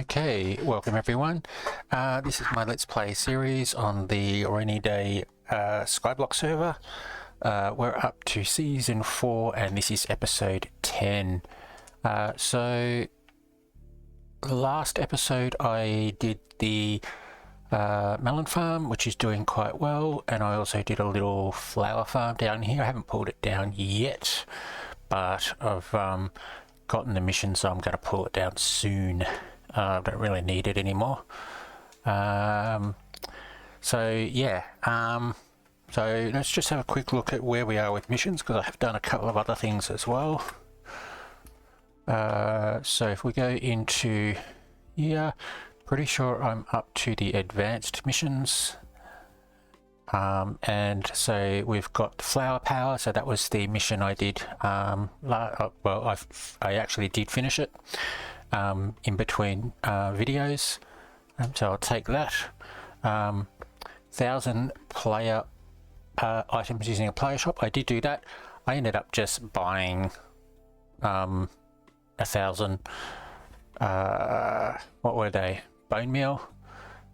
Okay, welcome everyone. This is my Let's Play series on the Rainy Day Skyblock server. We're up to Season 4 and this is Episode 10. So, last episode I did the melon farm, which is doing quite well, and I also did a little flower farm down here. I haven't pulled it down yet, but I've gotten the mission, so I'm going to pull it down soon. I don't really need it anymore. So let's just have a quick look at where we are with missions, because I have done a couple of other things as well. So if we go into here, pretty sure I'm up to the advanced missions. And so we've got flower power, so that was the mission I did. Well, I actually did finish it in between videos, so I'll take that. 1,000 player items using a player shop. I did do that. I ended up just buying 1,000 what were they, bone meal,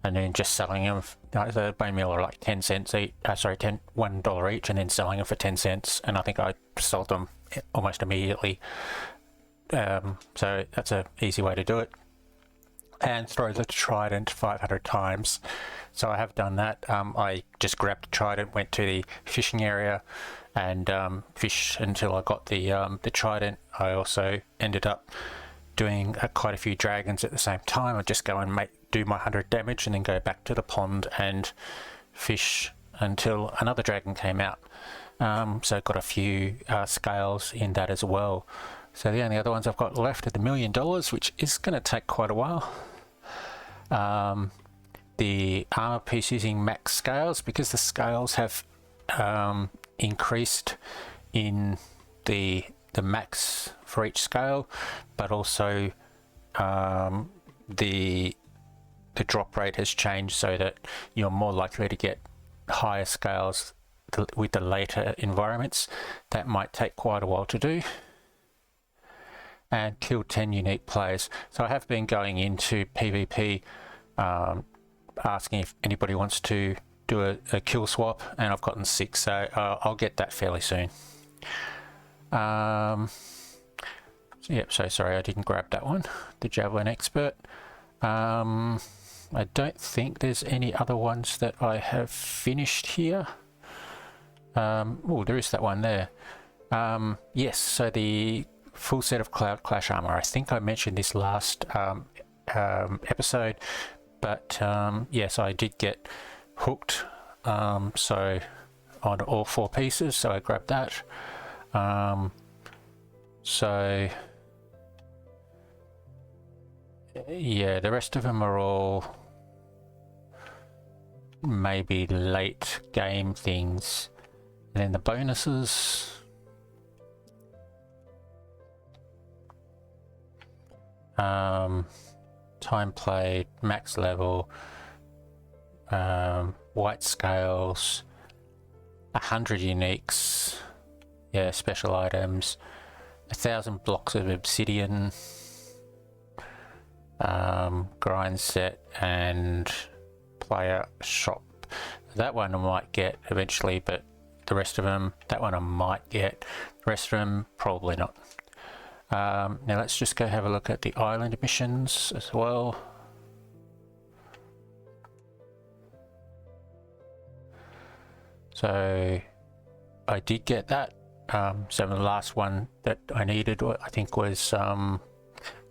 and then just selling them. The bone meal are like 10 cents each, $1 each, and then selling them for 10 cents, and I think I sold them almost immediately. So that's an easy way to do it. And throw the trident 500 times. So I have done that. I just grabbed the trident, went to the fishing area, and fished until I got the trident. I also ended up doing quite a few dragons at the same time. I'd just go and do my 100 damage and then go back to the pond and fish until another dragon came out. So got a few scales in that as well. So the only other ones I've got left are the $1 million, which is going to take quite a while. The armor piece using max scales, because the scales have increased in the max for each scale, but also the drop rate has changed so that you're more likely to get higher scales with the later environments. That might take quite a while to do. And kill 10 unique players. So I have been going into PvP asking if anybody wants to do a kill swap, and I've gotten 6, so I'll get that fairly soon. Yep, so sorry I didn't grab that one, the Javelin Expert. I don't think there's any other ones that I have finished here. Oh, there is that one there. Yes, so the full set of Cloud Clash armor. I think I mentioned this last episode, but yes, I did get hooked, so on all 4 pieces, so I grabbed that. So yeah, the rest of them are all maybe late game things. And then the bonuses, time played, max level, white scales, 100 uniques, yeah, special items, 1,000 blocks of obsidian, grind set, and player shop. That one I might get eventually, but the rest of them, that one I might get, the rest of them probably not. Now let's just go have a look at the island missions as well. So I did get that. So the last one that I needed, I think, was the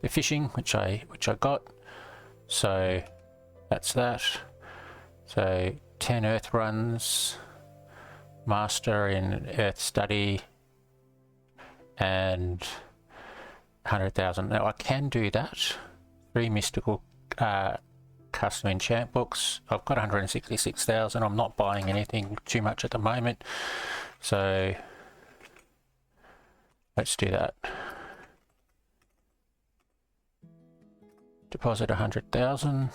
fishing, which I got. So that's that. So 10 earth runs, master in earth study, and 100,000. Now I can do that. 3 mystical custom enchant books. I've got 166,000. I'm not buying anything too much at the moment, so let's do that. Deposit 100,000,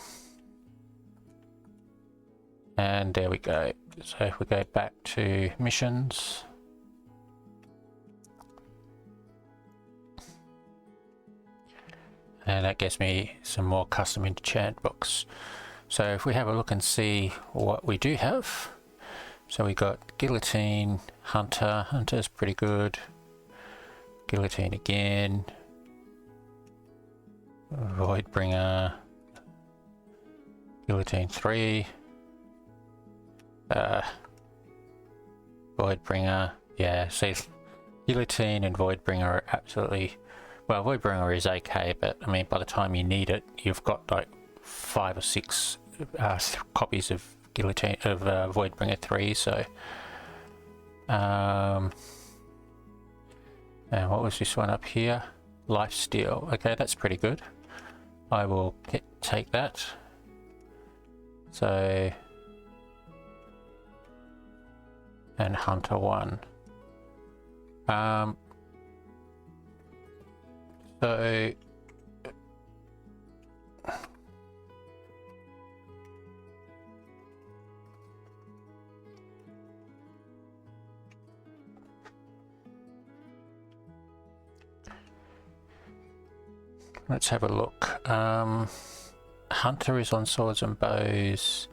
and there we go. So if we go back to missions, and that gives me some more custom enchant books. So if we have a look and see what we do have, so we got Guillotine, Hunter. Hunter's pretty good. Guillotine again. Voidbringer. Guillotine 3. Voidbringer. Yeah, see, Guillotine and Voidbringer are absolutely... Well, Voidbringer is okay, but I mean, by the time you need it, you've got like 5 or 6 copies of Guillotine of Voidbringer 3. So, and what was this one up here? Lifesteal. Okay, that's pretty good. I will take that. So, and Hunter 1. So let's have a look. Hunter is on swords and bows.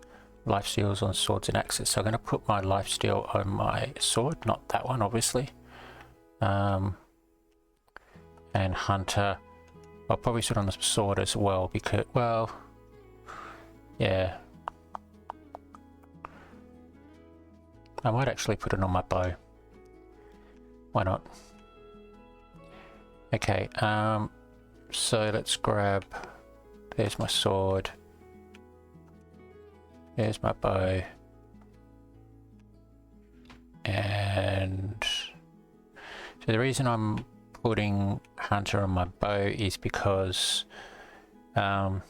Lifesteal is on swords and axes. So I'm going to put my lifesteal on my sword, not that one, obviously. And Hunter, I'll probably put on the sword as well because, well, yeah. I might actually put it on my bow. Why not? Okay, so let's grab, there's my sword, there's my bow, and so the reason I'm putting Hunter on my bow is because I'm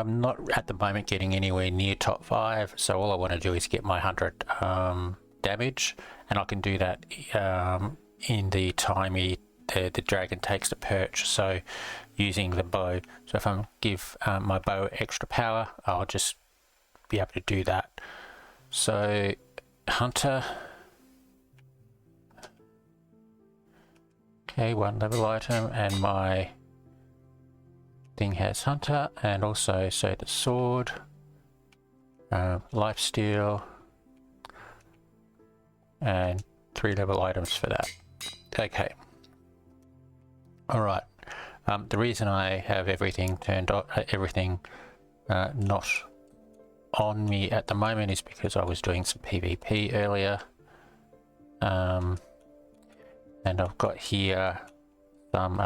not at the moment getting anywhere near top 5, so all I want to do is get my 100 damage, and I can do that in the time the dragon takes the perch, so using the bow. So if I give my bow extra power, I'll just be able to do that. So Hunter, okay, 1 level item, and my thing has Hunter, and also so the sword, lifesteal, and 3 level items for that. Okay. Alright. The reason I have everything turned on, not on me at the moment is because I was doing some PvP earlier. And I've got here some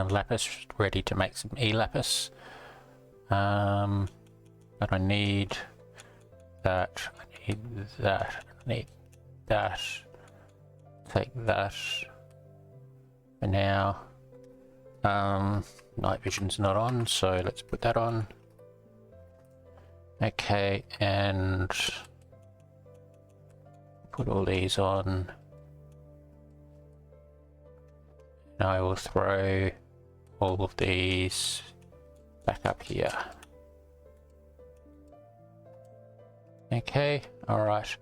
lapis ready to make some e-lapis. But I need that, I need that, I need that. Take that for now. Night vision's not on, so let's put that on. Okay, and put all these on. And I will throw all of these back up here. Okay, alright.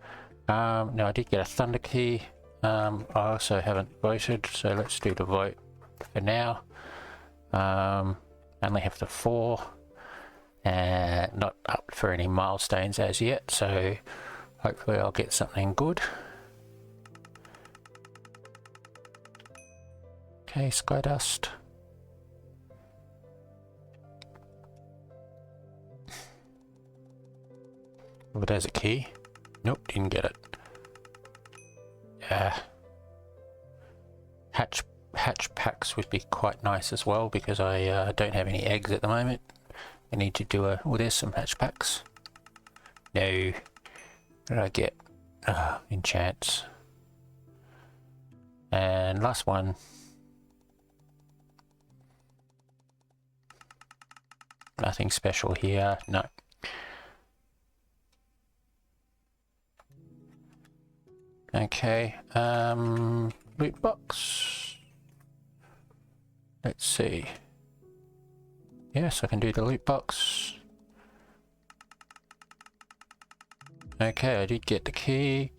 Now I did get a thunder key. I also haven't voted, so let's do the vote for now. Only have the 4, and not up for any milestones as yet, so hopefully I'll get something good. Okay, sky dust. Oh, there's a key. Nope, didn't get it. Hatch packs would be quite nice as well, because I don't have any eggs at the moment. I need to do a... Oh, there's some hatch packs. No. What did I get? Enchants. And last one. Nothing special here. No. Okay. Loot box. Let's see. Yes, I can do the loot box. Okay, I did get the key.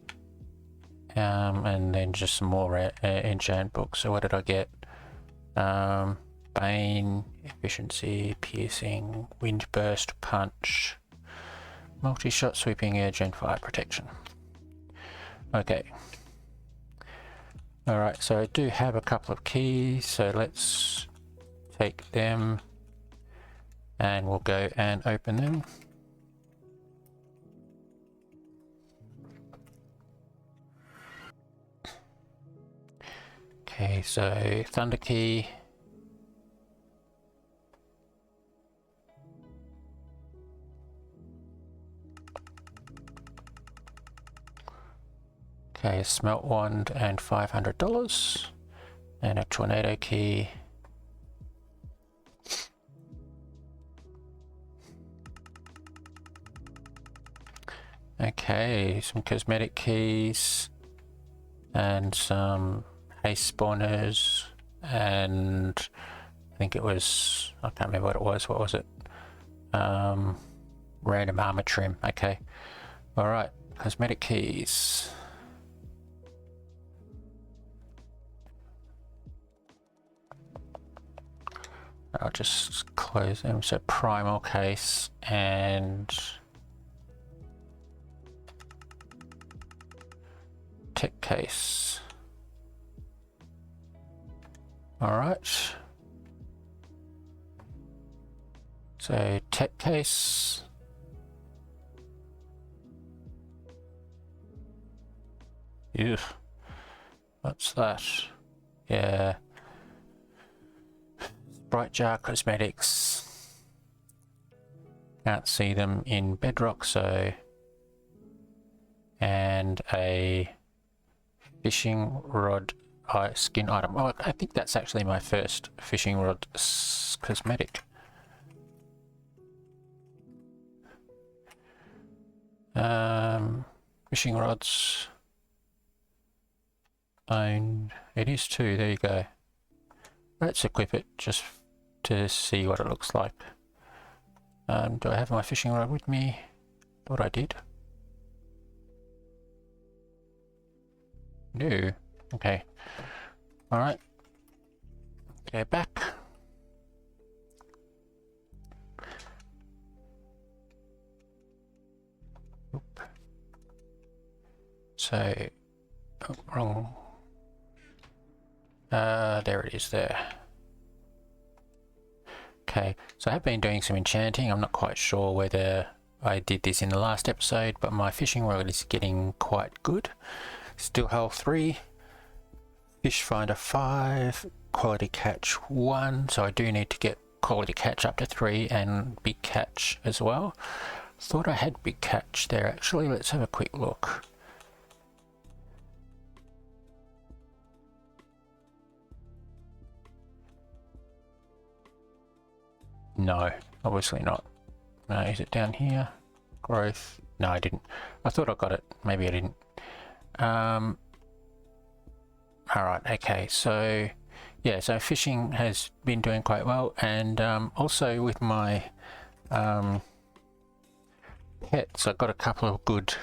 and then just some more enchant books. So what did I get? Bane, efficiency, piercing, wind burst, punch, multi-shot, sweeping edge, and fire protection. Okay. Alright, so I do have a couple of keys, so let's take them and we'll go and open them. Okay, so Thunder Key. Okay, a Smelt Wand and $500. And a Tornado Key. Okay, some cosmetic keys. And some haste spawners, and I think it was, I can't remember what it was. What was it? Random armor trim. Okay. All right. Cosmetic keys. I'll just close them. So primal case and tech case. All right. So tech case. Ew. What's that? Yeah. Bright Jar Cosmetics. Can't see them in Bedrock, so. And a fishing rod skin item. Oh, I think that's actually my first fishing rod cosmetic. Fishing rods. And it is too. There you go. Let's equip it just to see what it looks like. Do I have my fishing rod with me? Thought I did. No. Okay. All right. Go back. Oop. So, oh, wrong. There it is there. Okay, so I have been doing some enchanting. I'm not quite sure whether I did this in the last episode, but my fishing rod is getting quite good. Still hull 3, fish finder 5, quality catch 1, so I do need to get quality catch up to 3 and big catch as well. Thought I had big catch there actually. Let's have a quick look. No, obviously not. No, is it down here? Growth? No, I didn't. I thought I got it. Maybe I didn't. Alright, okay, so yeah, so fishing has been doing quite well, and also with my pets, I got a couple of good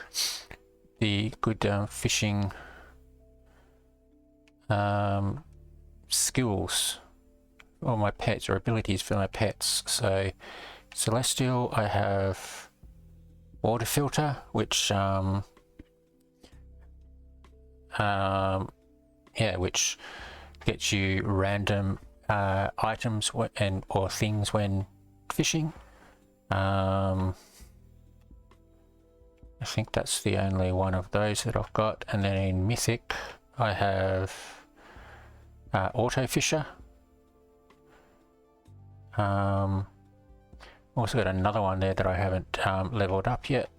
fishing skills, or my pets, or abilities for my pets. So Celestial, I have water filter, which which gets you random items or things when fishing. I think that's the only one of those that I've got. And then in Mythic, I have Auto Fisher. Also got another one there that I haven't leveled up yet.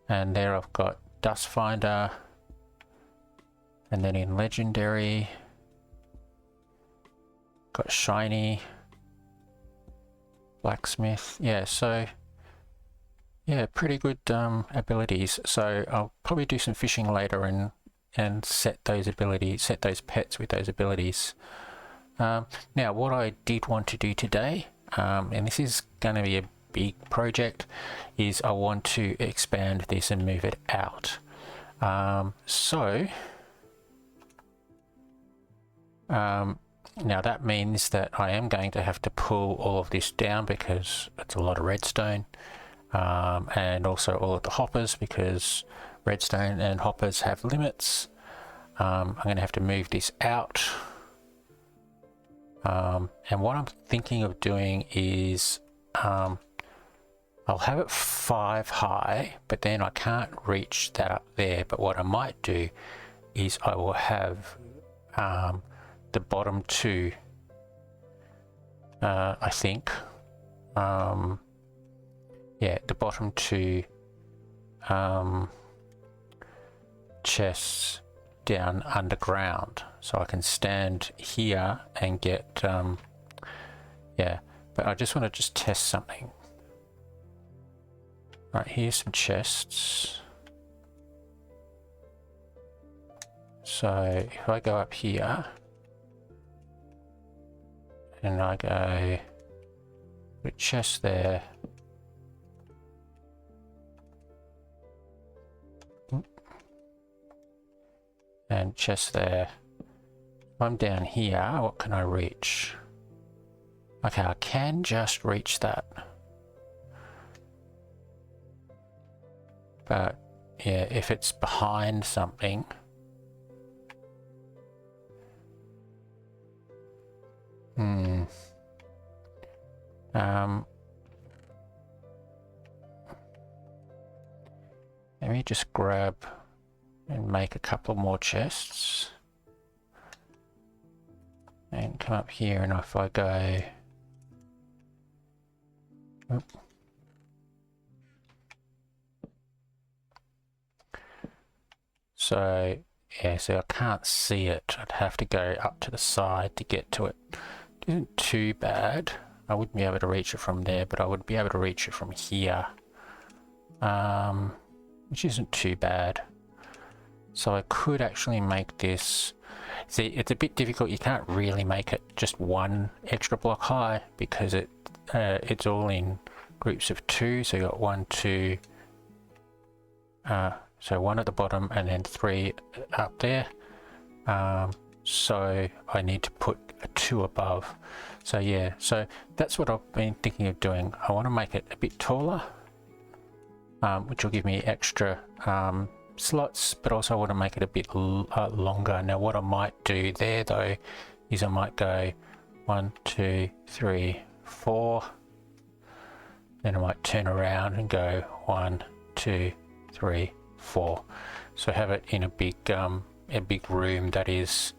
And there I've got Dust Finder. And then in Legendary, got Shiny, Blacksmith. Yeah, so yeah, pretty good abilities. So I'll probably do some fishing later and set those pets with those abilities. Now, what I did want to do today, and this is going to be a big project, is I want to expand this and move it out. Now that means that I am going to have to pull all of this down because it's a lot of redstone, and also all of the hoppers because redstone and hoppers have limits. I'm going to have to move this out. And what I'm thinking of doing is I'll have it 5 high, but then I can't reach that up there. But what I might do is I will have the bottom 2, I think, yeah, the bottom 2 chests down underground, so I can stand here and get yeah, but I just want to test something. Right, here's some chests. So if I go up here and I go with chest there, and chest there. If I'm down here, what can I reach? Okay, I can just reach that. But yeah, if it's behind something, let me just grab and make a couple more chests and come up here, and if I go, so yeah, so I can't see it. I'd have to go up to the side to get to it. It isn't too bad. I wouldn't be able to reach it from there, but I would be able to reach it from here, which isn't too bad. So I could actually make this, see, it's a bit difficult. You can't really make it just one extra block high because it's all in groups of 2. So you got 1, 2, so 1 at the bottom and then 3 up there. So I need to put a 2 above. So yeah, so that's what I've been thinking of doing. I want to make it a bit taller, which will give me extra slots, but also I want to make it a bit longer. Now what I might do there though is I might go 1, 2, 3, 4, then I might turn around and go 1, 2, 3, 4. So have it in a big room that is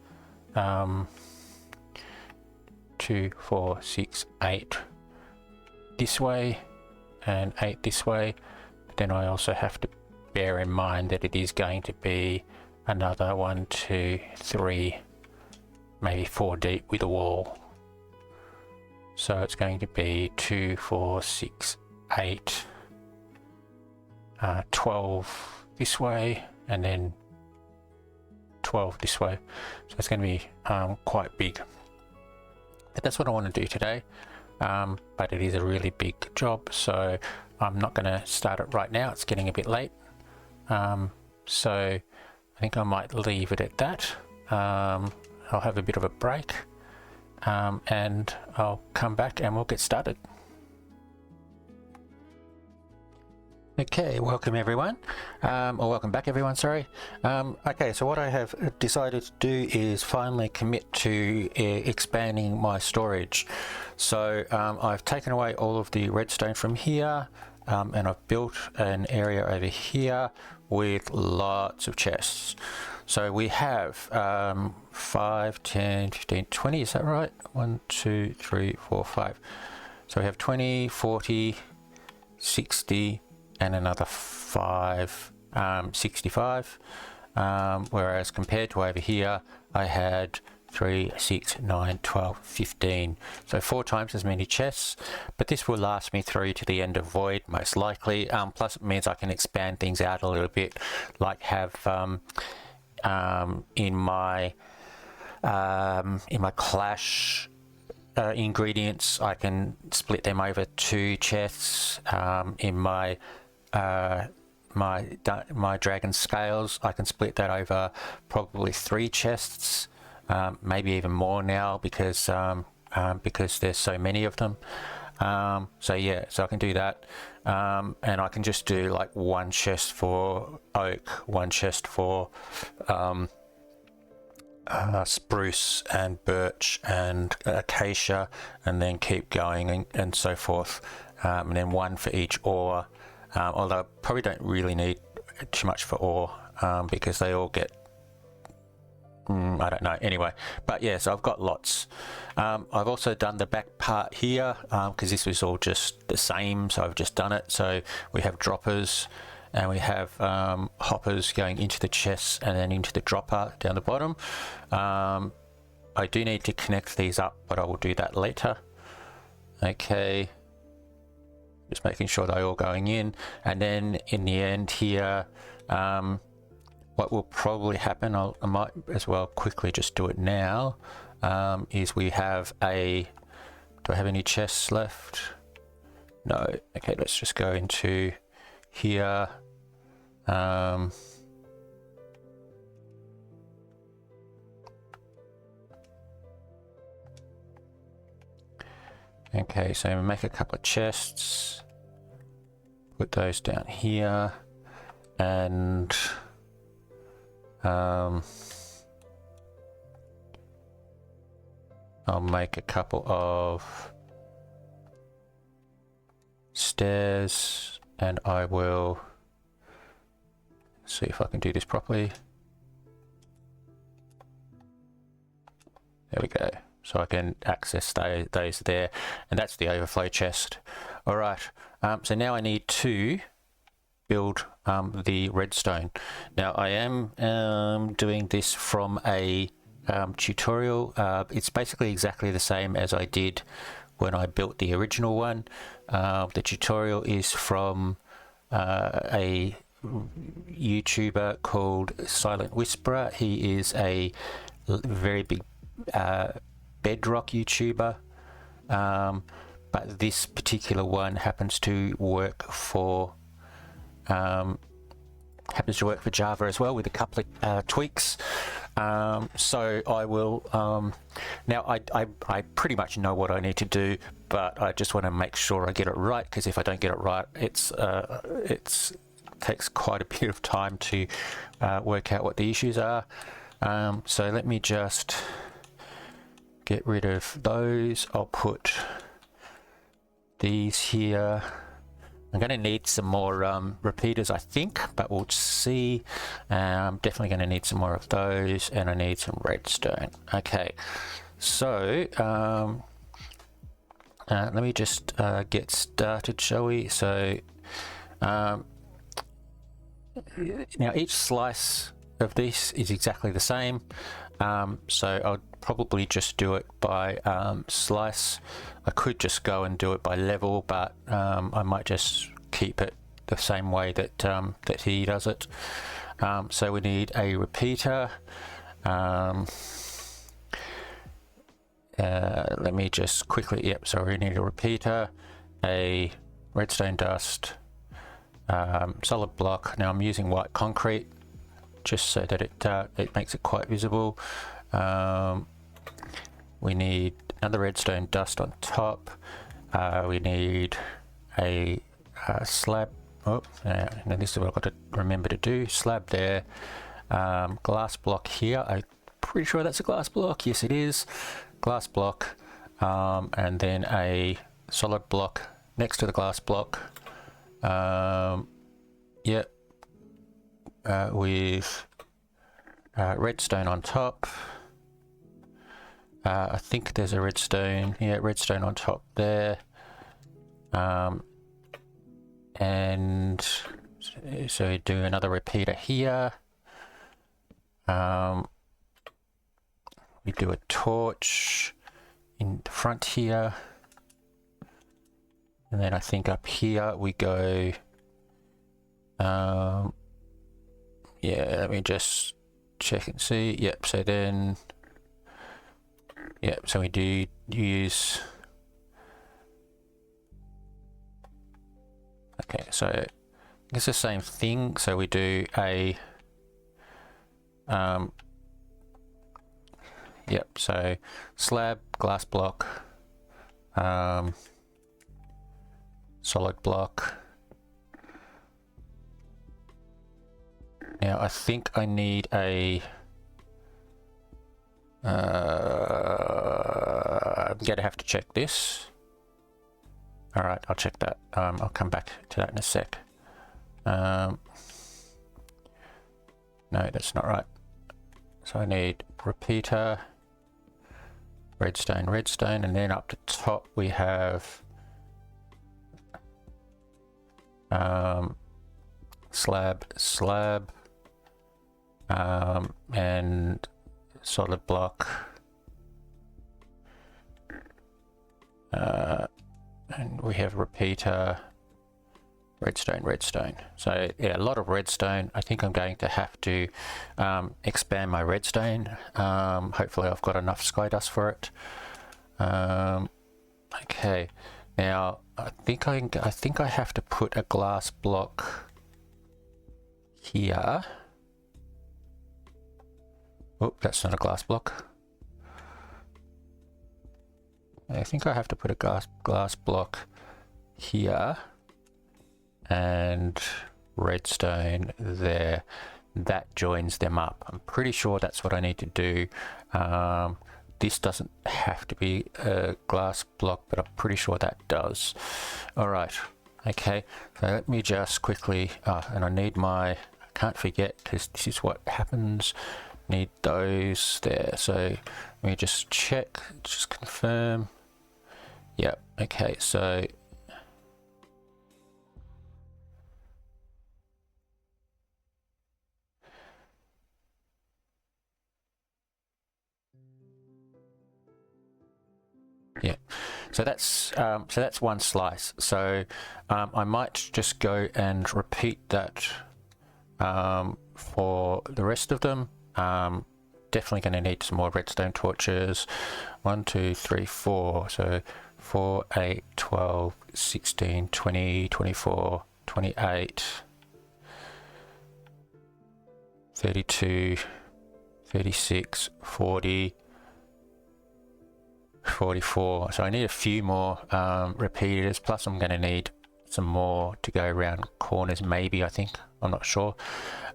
2, 4, 6, 8 this way and 8 this way. But then I also have to bear in mind that it is going to be another 1, 2, 3, maybe 4 deep with a wall. So it's going to be 2, 4, 6, 8, 12 this way, and then 12 this way. So it's going to be quite big. But that's what I want to do today. But it is a really big job, so I'm not going to start it right now. It's getting a bit late. So I think I might leave it at that. I'll have a bit of a break, and I'll come back and we'll get started. Okay, welcome everyone, or welcome back everyone, sorry. Okay, so what I have decided to do is finally commit to expanding my storage. So I've taken away all of the redstone from here, and I've built an area over here with lots of chests. So we have 5, 10, 15, 20, is that right? 1, 2, 3, 4, 5. So we have 20, 40, 60, and another 5, 65. Whereas compared to over here, I had 3, 6, 9, 12, 15. So 4 times as many chests, but this will last me through to the end of Void, most likely. Plus it means I can expand things out a little bit, like have in my Clash ingredients, I can split them over 2 chests. In my my dragon scales, I can split that over probably 3 chests, maybe even more now because there's so many of them. So yeah, so I can do that, and I can just do like 1 chest for oak, 1 chest for spruce and birch and acacia, and then keep going and so forth, and then 1 for each ore, although I probably don't really need too much for ore because they all get I don't know, anyway, but yeah, so I've got lots. I've also done the back part here because this was all just the same, so I've just done it. So we have droppers and we have hoppers going into the chests and then into the dropper down the bottom. I do need to connect these up, but I will do that later. Okay, just making sure they're all going in, and then in the end here, what will probably happen, I might as well quickly just do it now, is we have a, do I have any chests left? No. Okay, let's just go into here. Okay, so make a couple of chests, put those down here, and I'll make a couple of stairs, and I will see if I can do this properly. There we go. So I can access those there, and that's the overflow chest. All right, so now I need to build the redstone. Now I am doing this from a tutorial. It's basically exactly the same as I did when I built the original one. The tutorial is from a YouTuber called Silent Whisperer. He is a very big Bedrock YouTuber, but this particular one happens to work for Java as well, with a couple of tweaks. So I will now I pretty much know what I need to do, but I just want to make sure I get it right, because if I don't get it right, it's takes quite a bit of time to work out what the issues are. So let me just get rid of those. I'll put these here. I'm going to need some more repeaters, I think, but we'll see. I'm definitely going to need some more of those, and I need some redstone. Okay, so let me just get started, shall we? So now each slice of this is exactly the same, so I'll probably just do it by slice. I could just go and do it by level, but I might just keep it the same way that that he does it. So we need a repeater. Let me just quickly, yep, so we need a repeater, a redstone dust, solid block. Now I'm using white concrete just so that it makes it quite visible. We need another redstone dust on top. We need a slab. Oh, now this is what I've got to remember to do. Slab there. Glass block here. I'm pretty sure that's a glass block. Yes, it is. Glass block. And then a solid block next to the glass block. Yep. With redstone on top. I think there's a redstone, yeah, redstone on top there. And so we do another repeater here. We do a torch in the front here. And then I think up here we go, yeah, let me just check and see. Yep, so then, yep, so we do use, okay, so it's the same thing. So we do a yep, so slab, glass block, solid block. Now I think I need a I'm gonna have to check this. All right, I'll check that. I'll come back to that in a sec. No, that's not right. So I need repeater, redstone, redstone, and then up the top we have slab, slab, and solid block. And we have repeater, redstone, redstone. So yeah, a lot of redstone. I think I'm going to have to expand my redstone. Hopefully I've got enough sky dust for it. Okay, now I think I have to put a glass block here. Oh, that's not a glass block. I think I have to put a glass block here and redstone there. That joins them up. I'm pretty sure that's what I need to do. This doesn't have to be a glass block, but I'm pretty sure that does. All right. Okay. So let me just quickly, and I need I can't forget because this is what happens. Need those there. So let me just check, just confirm. Yep. Okay. So yeah, so that's one slice. So I might just go and repeat that for the rest of them. Definitely going to need some more redstone torches. 1, 2, 3, 4. So 4, 8, 12, 16, 20, 24, 28, 32, 36, 40, 44. So I need a few more repeaters, plus I'm going to need some more to go around corners, maybe, I think. I'm not sure.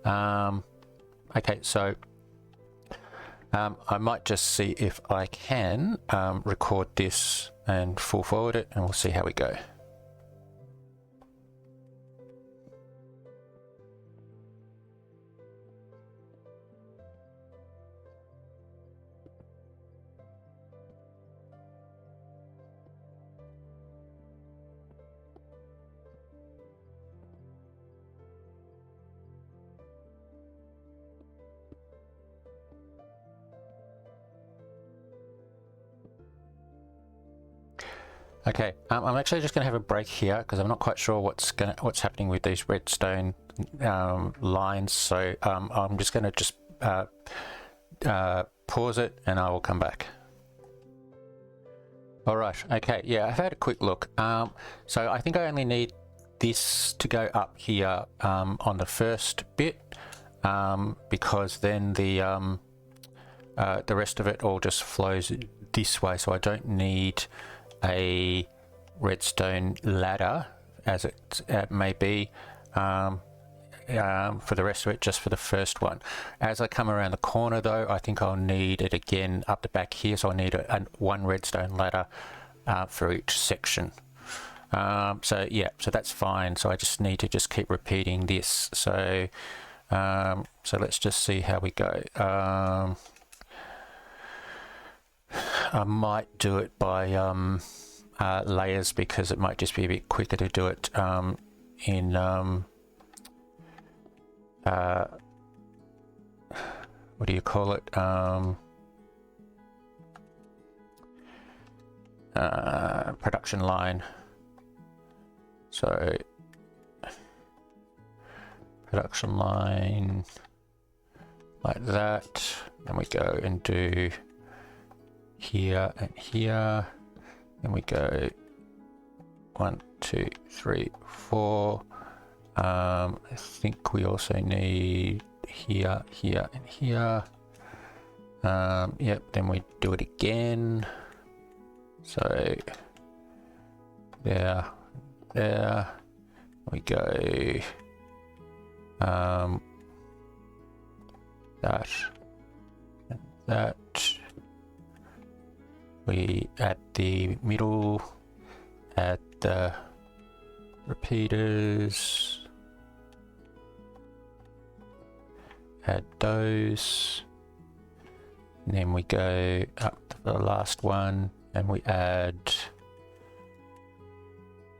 Okay, so I might just see if I can record this and full forward it, and we'll see how we go. Okay, I'm actually just going to have a break here because I'm not quite sure what's happening with these redstone lines. So I'm just going to pause it and I will come back. All right. Okay. Yeah, I've had a quick look. So I think I only need this to go up here on the first bit because then the rest of it all just flows this way. So I don't need a redstone ladder as it may be for the rest of it, just for the first one. As I come around the corner though, I think I'll need it again up the back here, so I need one redstone ladder for each section. So yeah, so that's fine. So I just need to just keep repeating this. So so let's just see how we go. I might do it by layers because it might just be a bit quicker to do it in what do you call it? Production line. So production line like that. Then we go and do here and here, and we go 1, 2, 3, 4, I think we also need here, here, and here. Yep, then we do it again. So there, there we go. That and that. We add the middle, add the repeaters, add those, and then we go up to the last one and we add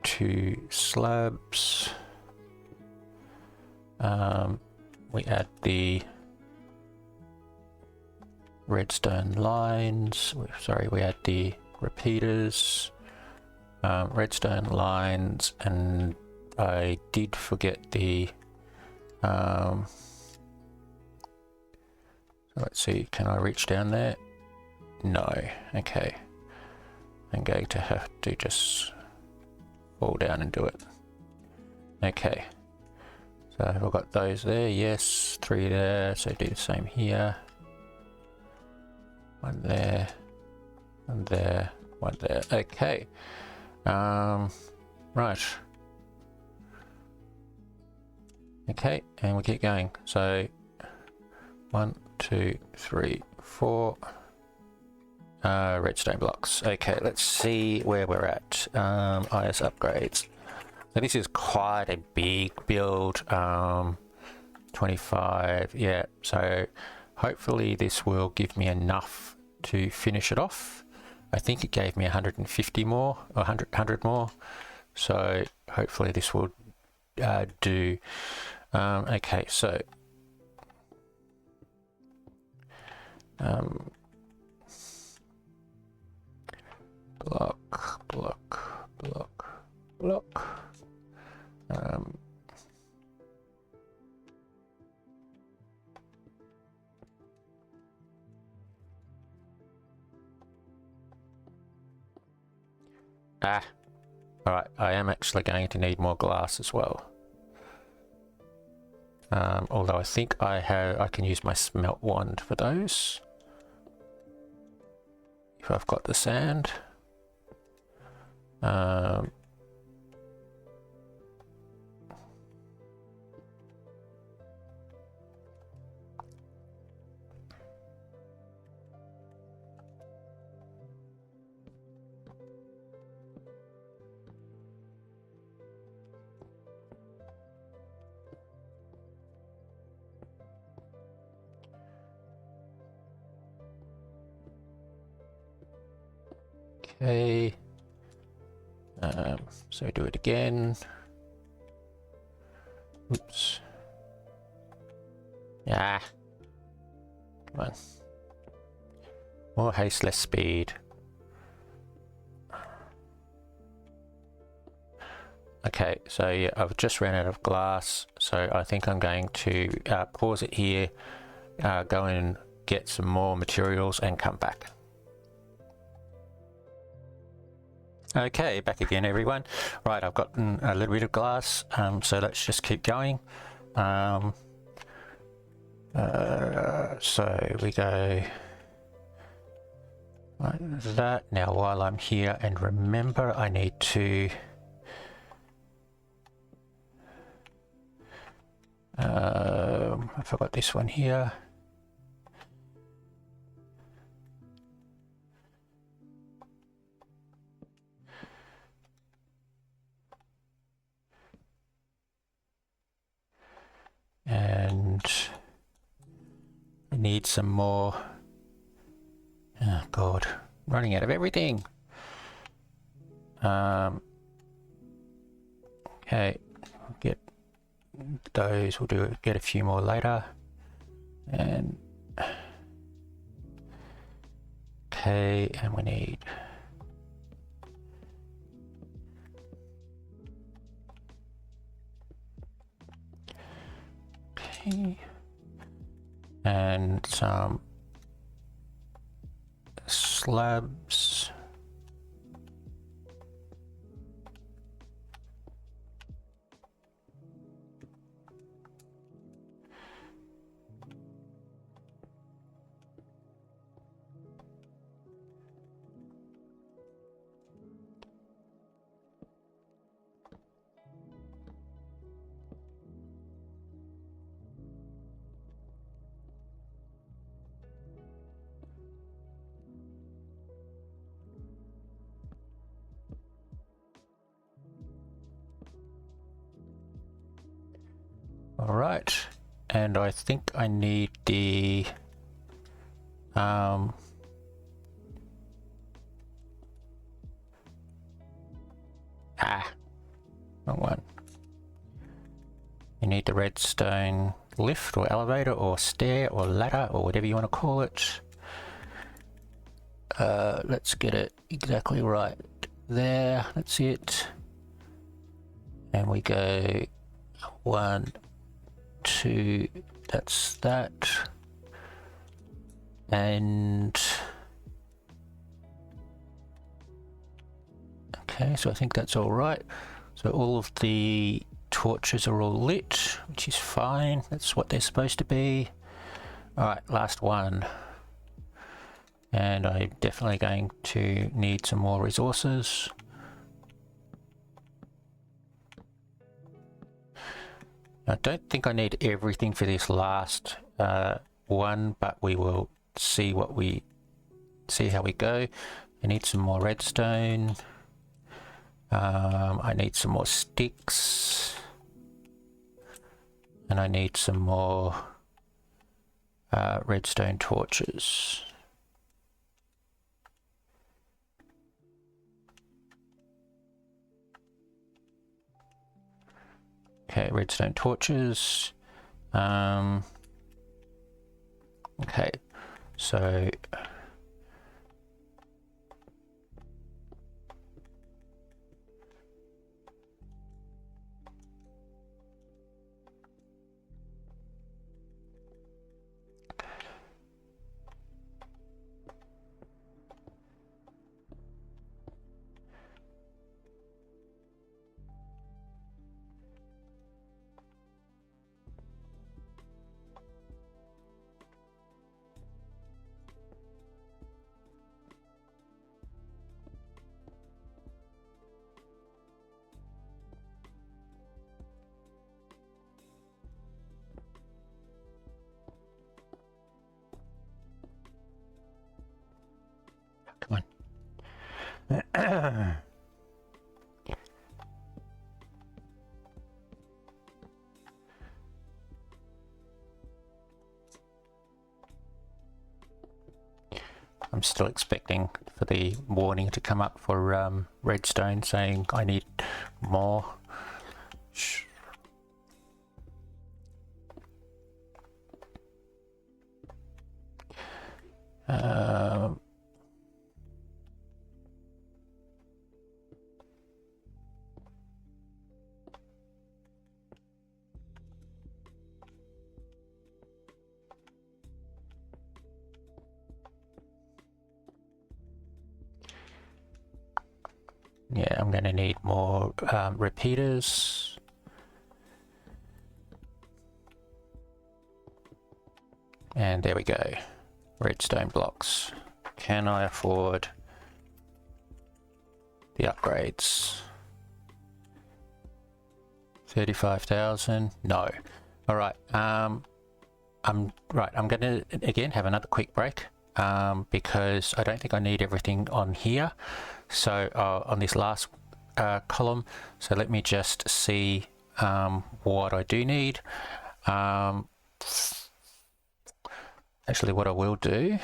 2 slabs. We add the redstone lines, sorry, we add the repeaters, redstone lines, and I did forget the so let's see, can I reach down there? No. Okay, I'm going to have to just fall down and do it. Okay, so I've got those there, yes, 3 there, so do the same here. 1 there, 1 there, 1 there. Okay. Right. Okay, and we keep going. So 1, 2, 3, 4 redstone blocks. Okay, let's see where we're at. IS upgrades. So this is quite a big build. 25. Yeah. So hopefully this will give me enough to finish it off. I think it gave me 150 more, or 100 more. So hopefully this will do. Okay, so block, block, block, block. Alright, I am actually going to need more glass as well. Although I think I can use my smelt wand for those. If I've got the sand. Okay. So do it again. Oops. Yeah. Come on. More haste, less speed. Okay, so yeah, I've just ran out of glass, so I think I'm going to pause it here, go and get some more materials and come back. Okay, back again everyone. Right, I've gotten a little bit of glass, so let's just keep going. So we go like that. Now while I'm here, and remember I need to I forgot this one here. And I need some more. Oh God, running out of everything. Okay, get those. We'll get a few more later. And okay, and we need and some slabs. All right, and I think I need the wrong one. You need the redstone lift or elevator or stair or ladder or whatever you want to call it. Let's get it exactly right there. That's it. And we go 1, 2, that's that. And okay, so I think that's all right. So all of the torches are all lit, which is fine. That's what they're supposed to be. All right, last one. And I'm definitely going to need some more resources. I don't think I need everything for this last one, but we will see how we go. I need some more redstone. I need some more sticks. And I need some more redstone torches. Okay, redstone torches. Okay, so come on. I'm still expecting for the warning to come up for redstone saying I need more. Yeah, I'm going to need more repeaters. And there we go. Redstone blocks. Can I afford the upgrades? 35,000? No. All right. I'm going to again have another quick break because I don't think I need everything on here. So on this last column. So let me just see what I do need. Actually, what I will do.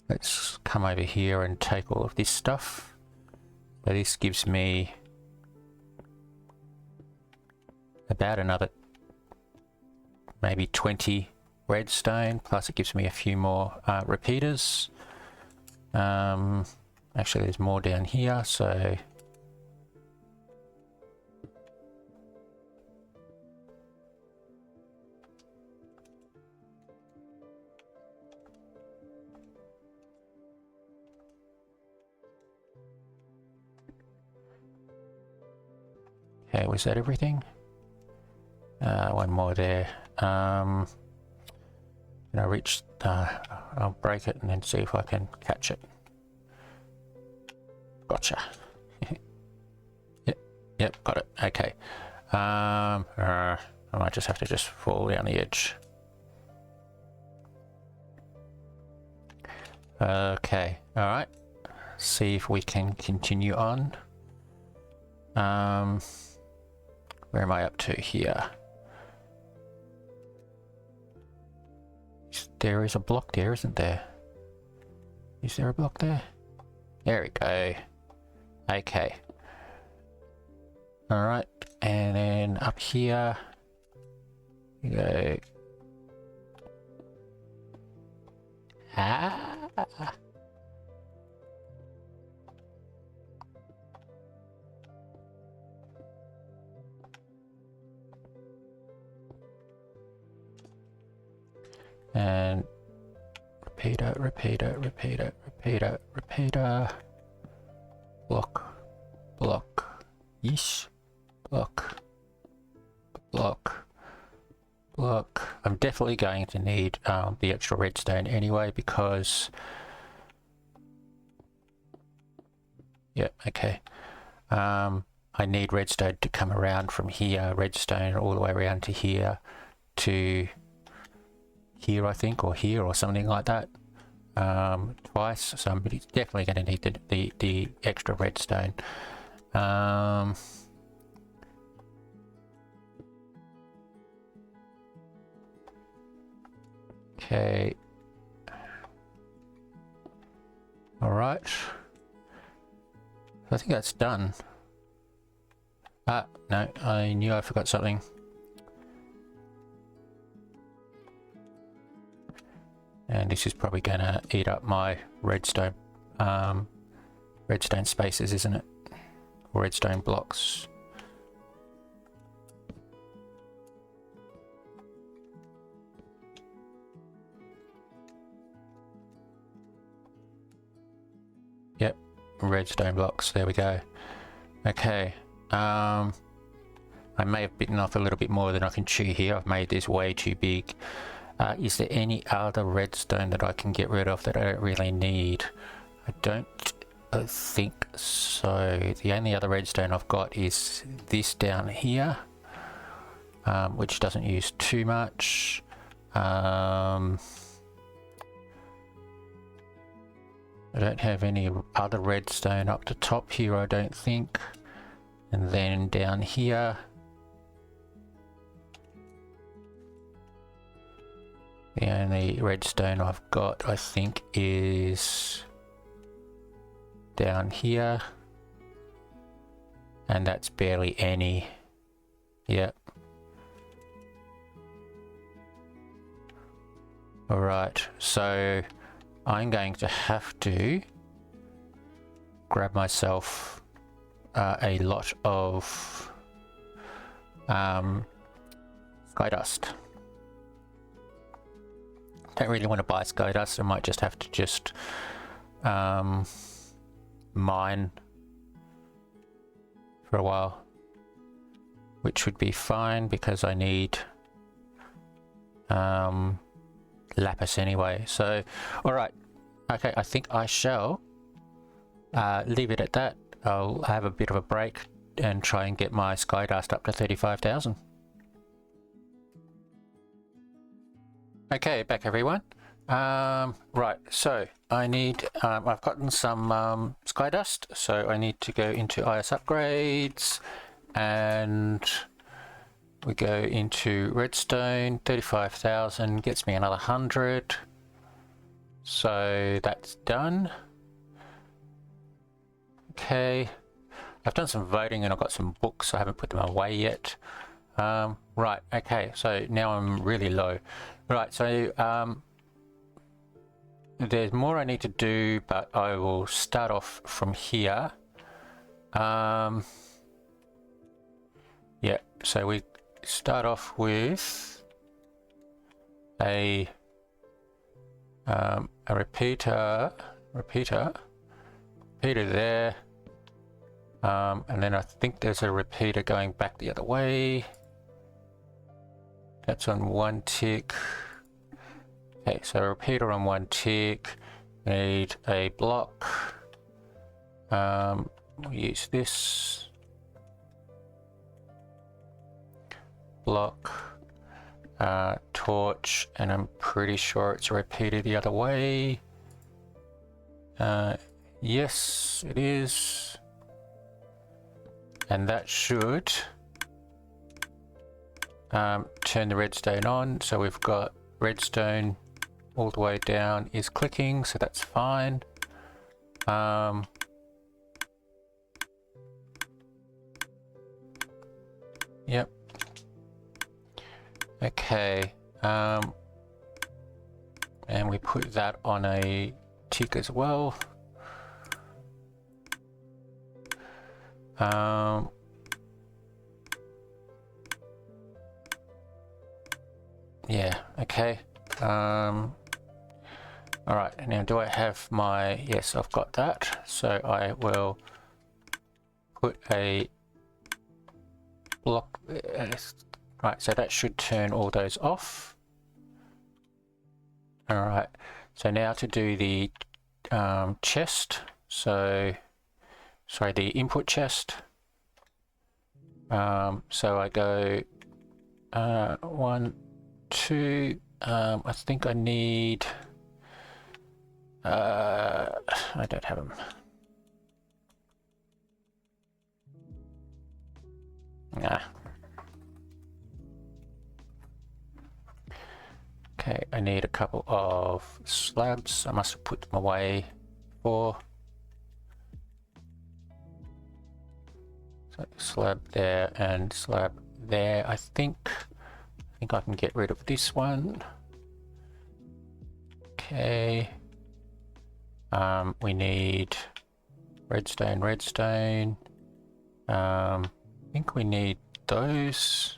Let's come over here and take all of this stuff. So this gives me about another maybe 20 redstone, plus it gives me a few more repeaters. Actually, there's more down here, so okay, was that everything? One more there. Can I reach? I'll break it and then see if I can catch it. Gotcha. Yep, got it. Okay. I might just have to just fall down the edge. Okay. All right. see if we can continue on. Where am I up to here? There is a block there, isn't there? Is there a block there? There we go. Okay. Alright, and then up here we go. Ah. And repeater, repeater, repeater, repeater, repeater. Block, block, yeesh, block, block, block. I'm definitely going to need the extra redstone anyway because, yeah, okay. I need redstone to come around from here, redstone all the way around to here, I think, or here, or something like that, twice. So I'm definitely going to need the extra redstone. Okay. All right. I think that's done. Ah, no, I knew I forgot something. And this is probably going to eat up my redstone spaces, isn't it? Or redstone blocks. Yep, redstone blocks, there we go. Okay, I may have bitten off a little bit more than I can chew here. I've made this way too big. Is there any other redstone that I can get rid of that I don't really need? I don't think so. The only other redstone I've got is this down here, which doesn't use too much. I don't have any other redstone up the top here, I don't think. And then down here, the only redstone I've got, I think, is down here, and that's barely any. Yep. Alright, so I'm going to have to grab myself a lot of sky dust. Don't really want to buy sky dust. I might just have to mine for a while, which would be fine because I need lapis anyway. So all right, okay, I think I shall leave it at that. I'll have a bit of a break and try and get my sky dust up to 35,000. Okay, back everyone. Right, so I need, I've gotten some sky dust, so I need to go into IS upgrades, and we go into redstone. 35,000 gets me another 100, so that's done. Okay, I've done some voting and I've got some books. I haven't put them away yet. Right, okay, so now I'm really low. Right, so there's more I need to do, but I will start off from here. Yeah, so we start off with a repeater there, and then I think there's a repeater going back the other way. That's on one tick. Okay, so a repeater on one tick. Need a block. We'll use this block, torch, and I'm pretty sure it's a repeater the other way. Yes, it is. And that should turn the redstone on. So we've got redstone all the way down is clicking, so that's fine. Yep. Okay. And we put that on a tick as well. Yeah, okay. All right, now do I have my, yes, I've got that. So I will put a block, right, so that should turn all those off. All right, so now to do the chest, so, sorry, the input chest. So I go 1, 2, I think I need, I don't have them. Nah. Okay, I need a couple of slabs. I must have put them away before. So slab there and slab there. I think I can get rid of this one. Okay. We need redstone, redstone. I think we need those.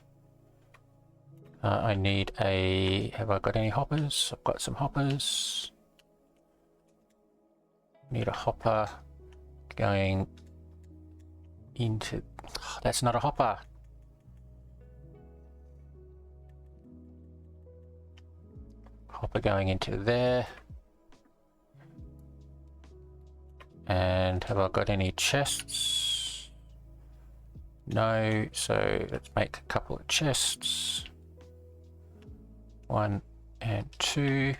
I need a, have I got any hoppers? I've got some hoppers. Need a hopper going into, oh, that's not a hopper. Hopper going into there. And have I got any chests? No, so let's make a couple of chests. 1 and 2.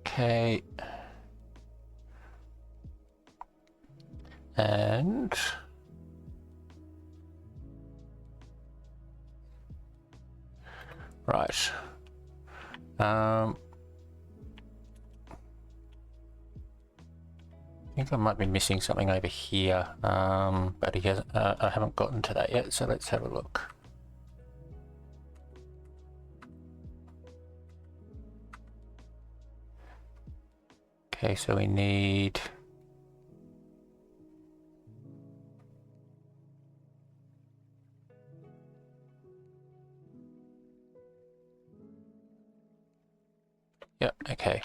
Okay. And right. I think I might be missing something over here, but he hasn't, I haven't gotten to that yet, so let's have a look. Okay, so we need yep, okay.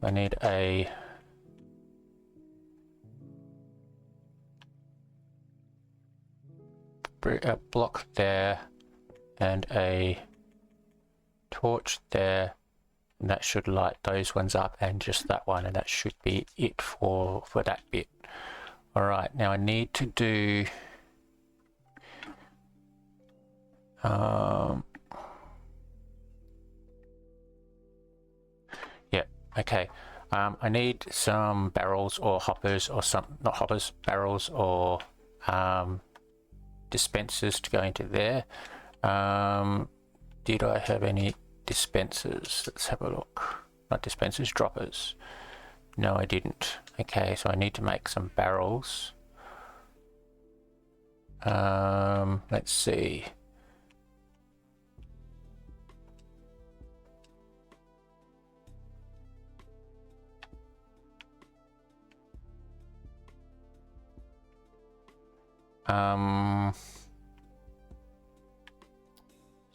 I need a block there and a torch there, and that should light those ones up and just that one, and that should be it for that bit. All right, now I need to do yeah, okay. I need some barrels or hoppers or some, not hoppers, barrels or dispensers to go into there. Did I have any dispensers? Let's have a look. Not dispensers, droppers. No, I didn't. Okay, so I need to make some barrels. Let's see.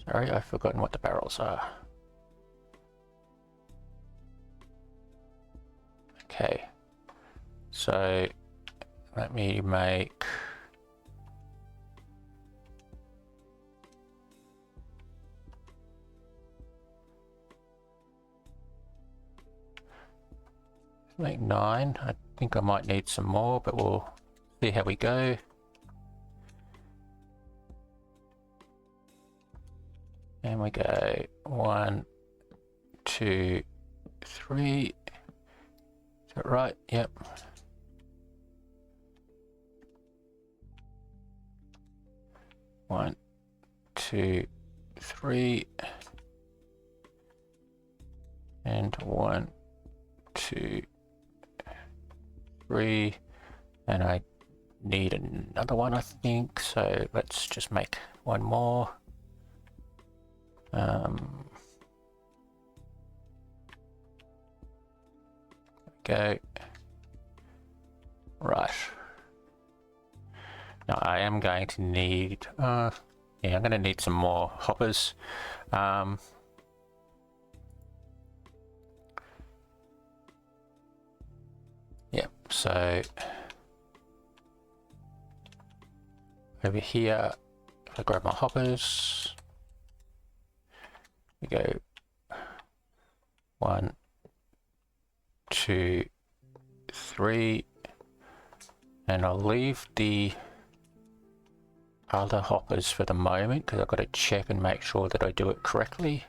Sorry, I've forgotten what the barrels are. Okay, so let me make like 9. I think I might need some more, but we'll see how we go. And we go 1, 2, 3. Is that right? Yep. One, 2, 3. And 1, 2, 3. And I need another one, I think. So let's just make one more. Go. Right. Now I am going to need, yeah, I'm going to need some more hoppers. Yeah, so over here, if I grab my hoppers, we go 1, 2, 3, and I'll leave the other hoppers for the moment because I've got to check and make sure that I do it correctly.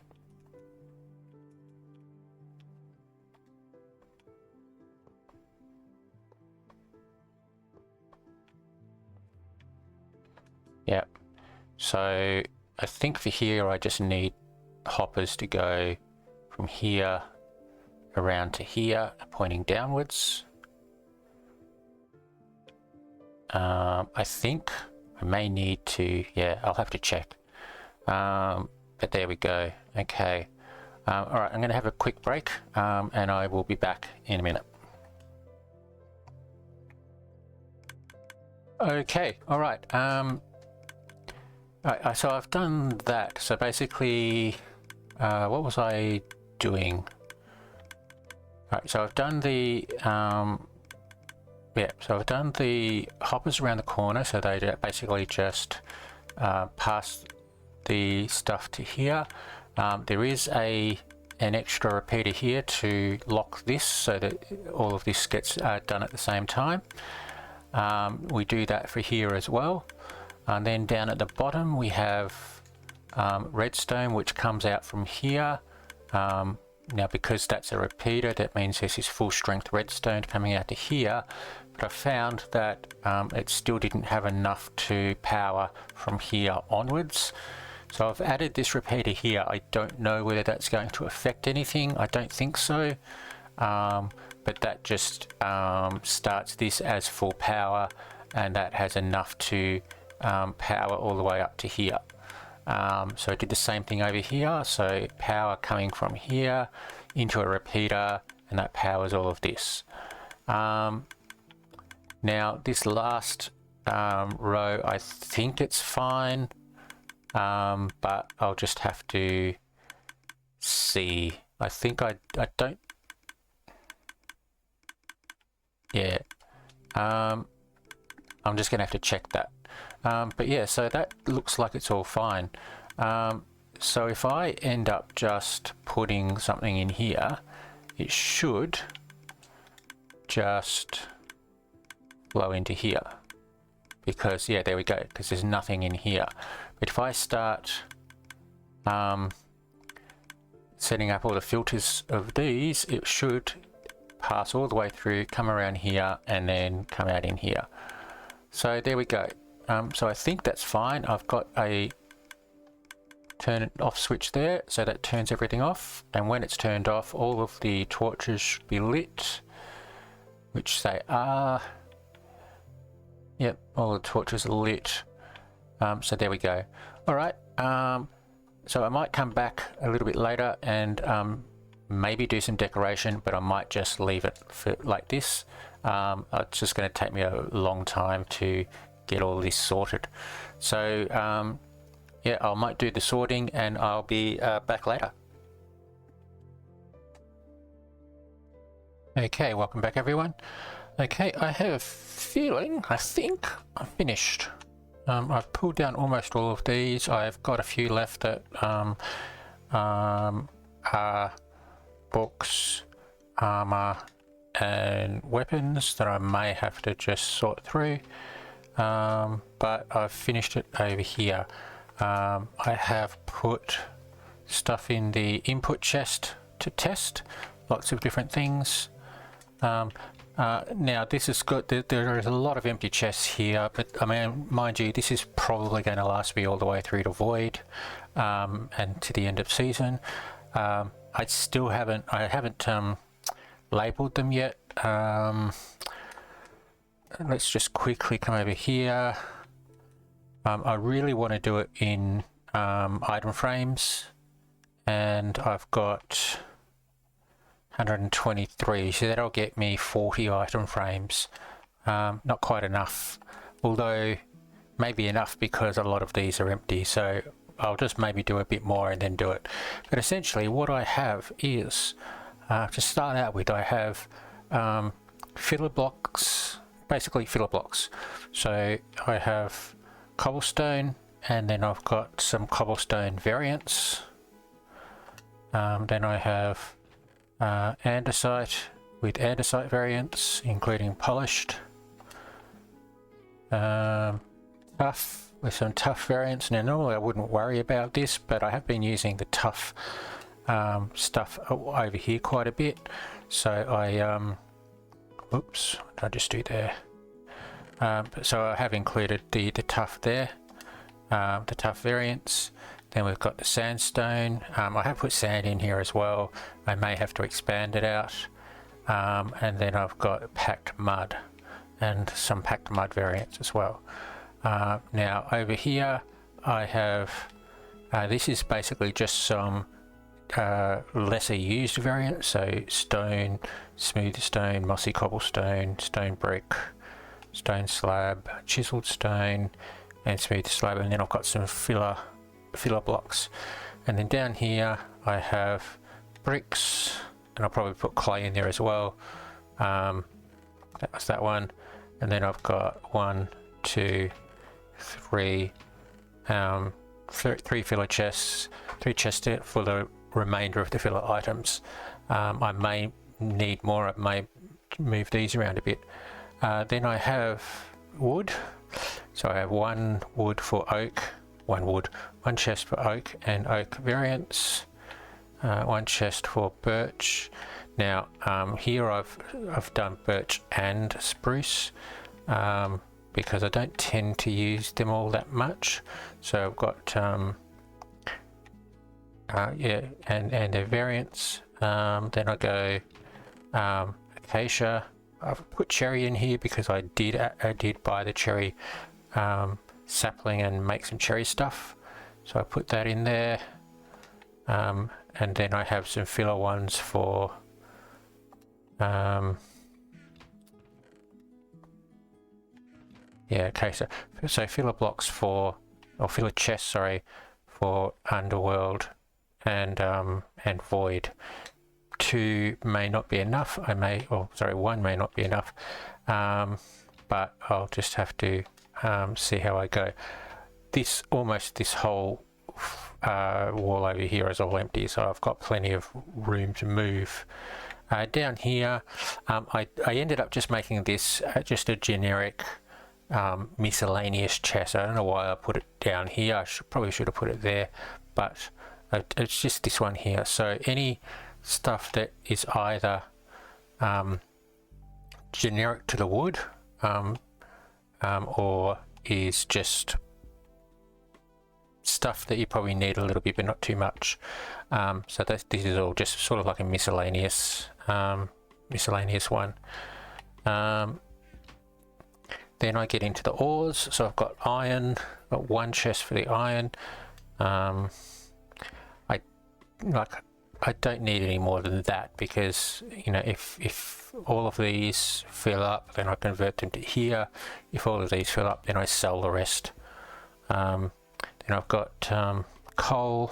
Yeah, so I think for here I just need hoppers to go from here around to here, pointing downwards. I think I may need to, yeah, I'll have to check. But there we go. Okay. All right, I'm going to have a quick break and I will be back in a minute. Okay, all right. So I've done that. So basically, what was I doing? All right, so I've done the yeah, so I've done the hoppers around the corner, so they basically just pass the stuff to here. There is an extra repeater here to lock this so that all of this gets done at the same time. We do that for here as well. And then down at the bottom we have redstone, which comes out from here. Now because that's a repeater, that means this is full strength redstone coming out to here. But I found that it still didn't have enough to power from here onwards. So I've added this repeater here. I don't know whether that's going to affect anything. I don't think so. But that just starts this as full power, and that has enough to power all the way up to here. So I did the same thing over here. So power coming from here into a repeater, and that powers all of this. Now this last row, I think it's fine, but I'll just have to see. I think I don't. Yeah, I'm just gonna have to check that. But yeah, so that looks like it's all fine. So if I end up just putting something in here, it should just flow into here. Because, yeah, there we go, because there's nothing in here. But if I start setting up all the filters of these, it should pass all the way through, come around here, and then come out in here. So there we go. So I think that's fine. I've got a turn it off switch there, so that turns everything off. And when it's turned off, all of the torches should be lit, which they are. Yep, all the torches are lit. So there we go. All right. So I might come back a little bit later and maybe do some decoration, but I might just leave it for like this. It's just going to take me a long time to get all this sorted. So yeah, I might do the sorting and I'll be back later. Okay, welcome back everyone. Okay, I have a feeling, I think I'm finished. I've pulled down almost all of these. I've got a few left that are books, armor, and weapons that I may have to just sort through. But I've finished it over here. I have put stuff in the input chest to test lots of different things. Now this is good. There is a lot of empty chests here, but I mean, mind you, this is probably going to last me all the way through to Void and to the end of season. I haven't labeled them yet. Let's just quickly come over here. I really want to do it in item frames, and I've got 123, so that'll get me 40 item frames. Not quite enough, although maybe enough because a lot of these are empty, so I'll just maybe do a bit more and then do it. But essentially what I have is, to start out with, I have filler blocks, basically filler blocks. So I have cobblestone, and then I've got some cobblestone variants. Then I have andesite with andesite variants, including polished. Tough with some tough variants. Now normally I wouldn't worry about this, but I have been using the tough stuff over here quite a bit. So I oops, what did I just do there? So I have included the tough there, the tough variants. Then we've got the sandstone. I have put sand in here as well. I may have to expand it out. And then I've got packed mud and some packed mud variants as well. Now over here I have, this is basically just some lesser used variants. So stone, smooth stone, mossy cobblestone, stone brick, stone slab, chiseled stone, and smooth slab. And then I've got some filler blocks. And then down here I have bricks, and I'll probably put clay in there as well. That's that one. And then I've got 1, 2, 3 filler chests, 3 chests for the remainder of the filler items. I may need more. I may move these around a bit. Then I have wood, so I have 1 wood for oak, 1 chest for oak and oak variants, 1 chest for birch. Now here I've done birch and spruce because I don't tend to use them all that much. So I've got yeah, and their variants. Then I go acacia. I've put cherry in here because I did buy the cherry sapling and make some cherry stuff, so I put that in there. And then I have some filler ones for yeah, okay, so filler blocks for, or filler chests, sorry, for Underworld and Void. 2 may not be enough. I may, or sorry, 1 may not be enough, but I'll just have to see how I go. Almost this whole wall over here is all empty, so I've got plenty of room to move. Down here, I ended up just making this just a generic miscellaneous chest. I don't know why I put it down here. I probably should have put it there, but it's just this one here. So any stuff that is either generic to the wood or is just stuff that you probably need a little bit but not too much. So this is all just sort of like a miscellaneous one. Then I get into the ores. So I've got iron, got 1 chest for the iron. I don't need any more than that, because you know, if all of these fill up, then I convert them to here. If all of these fill up, then I sell the rest. Then I've got coal,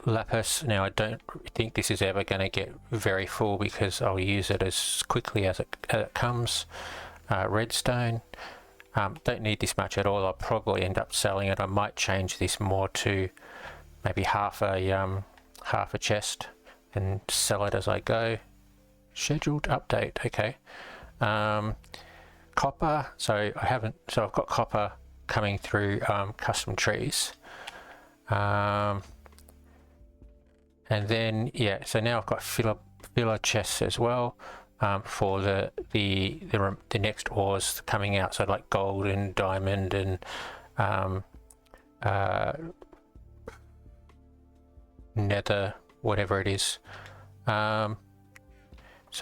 lapis. Now I don't think this is ever going to get very full because I'll use it as quickly as it comes. Redstone. Don't need this much at all. I'll probably end up selling it. I might change this more to maybe half a chest and sell it as I go. Scheduled update. Okay. Copper. So I've got copper coming through custom trees. And then yeah, so now I've got filler chests as well, for the next ores coming out, so like gold and diamond and nether, whatever it is. So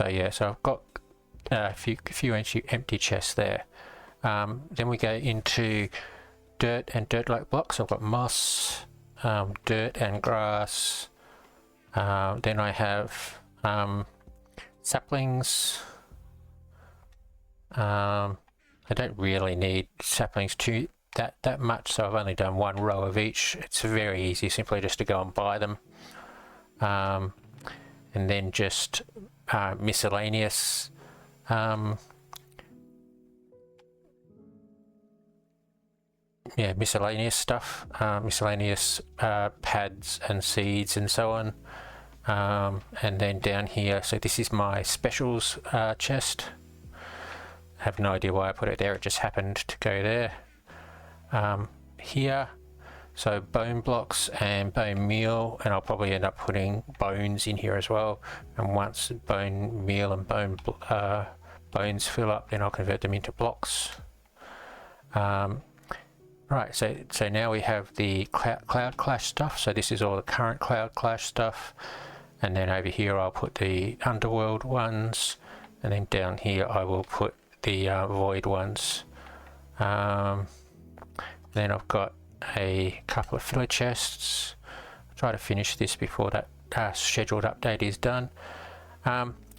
yeah, so I've got a few empty chests there. Then we go into dirt and dirt-like blocks. I've got moss, dirt and grass. Then I have saplings. I don't really need saplings that much, so I've only done one row of each. It's very easy, simply just to go and buy them. And then just miscellaneous miscellaneous stuff, miscellaneous pads and seeds and so on. And then down here, so this is my specials chest. I have no idea why I put it there, it just happened to go there. Here, so bone blocks and bone meal, and I'll probably end up putting bones in here as well. And once bone meal and bones fill up, then I'll convert them into blocks. Right, so now we have the Cloud Clash stuff. So this is all the current Cloud Clash stuff. And then over here I'll put the Underworld ones. And then down here I will put the Void ones. Then I've got a couple of filler chests. I'll try to finish this before that scheduled update is done.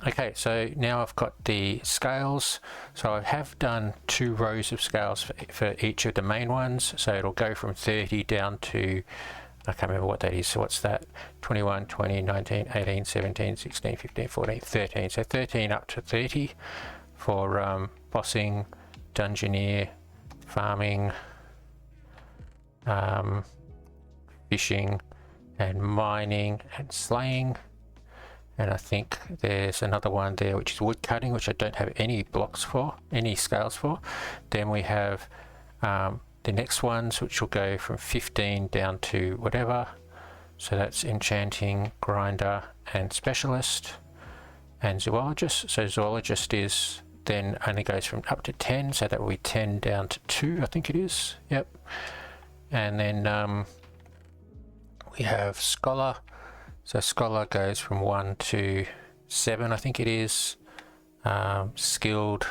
Okay, so now I've got the scales. So I have done 2 rows of scales for each of the main ones. So it'll go from 30 down to, I can't remember what that is. So what's that? 21, 20, 19, 18, 17, 16, 15, 14, 13. So 13 up to 30 for bossing, dungeoneer, farming, fishing and mining and slaying. And I think there's another one there which is wood cutting, which I don't have any blocks for, any scales for. Then we have the next ones, which will go from 15 down to whatever. So that's enchanting, grinder and specialist and zoologist. So zoologist is then only goes from up to 10, so that will be 10 down to 2, I think it is. Yep. And then we have scholar. So scholar goes from 1 to 7, I think it is. Skilled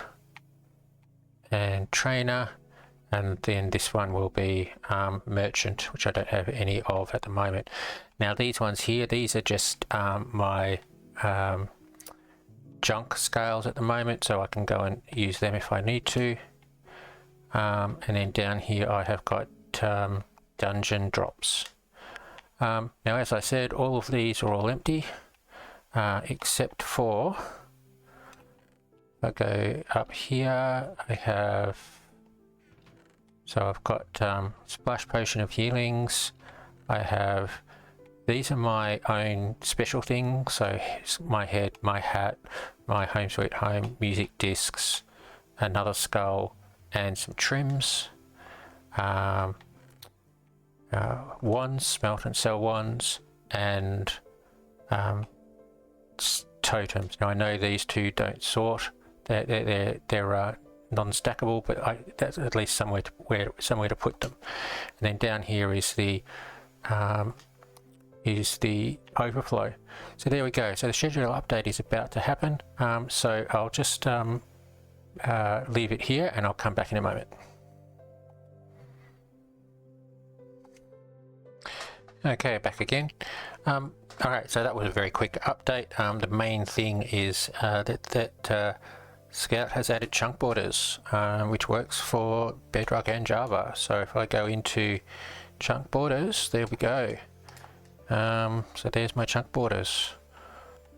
and trainer. And then this one will be merchant, which I don't have any of at the moment. Now these ones here, these are just my junk scales at the moment, so I can go and use them if I need to. And then down here I have got dungeon drops. Now as I said, all of these are all empty, except for, if I go up here, I have, so I've got splash potion of healings. I have, these are my own special things, so my head, my hat, my home sweet home, music discs, another skull and some trims. Wands, smelt and sell wands, and totems. Now I know these two don't sort; they're non-stackable, but that's at least somewhere to put them. And then down here is the overflow. So there we go. So the schedule update is about to happen. So I'll just leave it here, and I'll come back in a moment. Okay, back again. Alright, so that was a very quick update. The main thing is that Scout has added chunk borders, which works for Bedrock and Java. So if I go into chunk borders, there we go. So there's my chunk borders.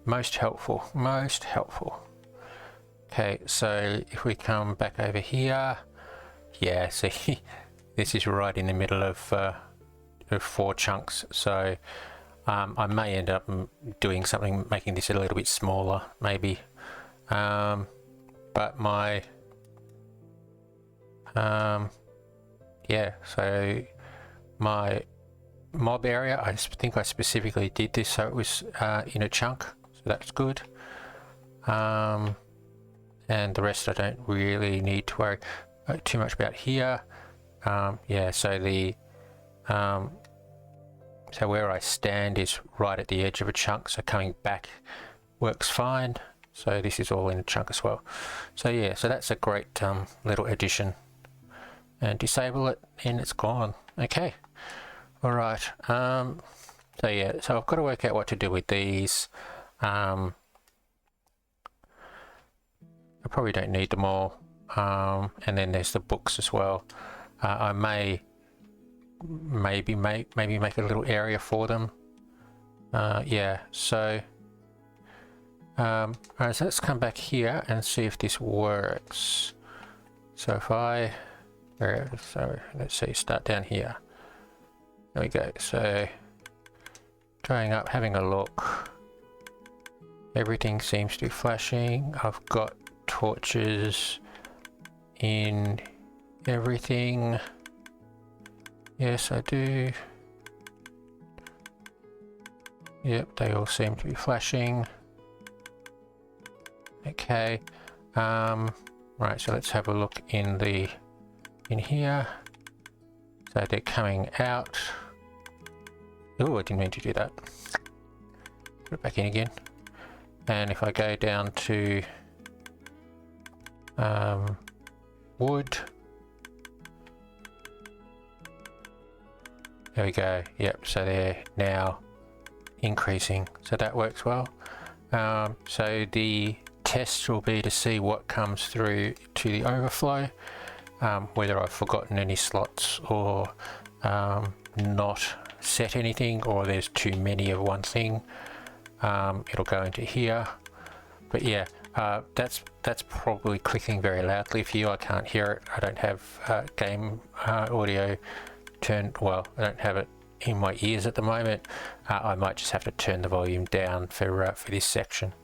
Most helpful, most helpful. Okay, so if we come back over here, yeah, see, this is right in the middle of 4 chunks, so I may end up doing something, making this a little bit smaller, maybe. But my yeah, so my mob area, I think I specifically did this so it was in a chunk, so that's good. And the rest I don't really need to worry too much about here. Yeah, so the so where I stand is right at the edge of a chunk, so coming back works fine. So this is all in a chunk as well. So yeah, so that's a great little addition. And disable it and it's gone. Okay. All right. So yeah, so I've got to work out what to do with these. I probably don't need them all. And then there's the books as well. I may maybe make a little area for them. Yeah, so all right, so let's come back here and see if this works. So if I so let's see, start down here. There we go. So going up, having a look, everything seems to be flashing. I've got torches in everything. Yes, I do. Yep, they all seem to be flashing. Okay. Right, so let's have a look in here. So they're coming out. Oh, I didn't mean to do that. Put it back in again. And if I go down to wood, there we go. Yep, so they're now increasing, so that works well. So the test will be to see what comes through to the overflow, whether I've forgotten any slots or not set anything, or there's too many of one thing. It'll go into here. But yeah, that's probably clicking very loudly for you. I can't hear it. I don't have game audio turned, well, I don't have it in my ears at the moment. I might just have to turn the volume down for this section.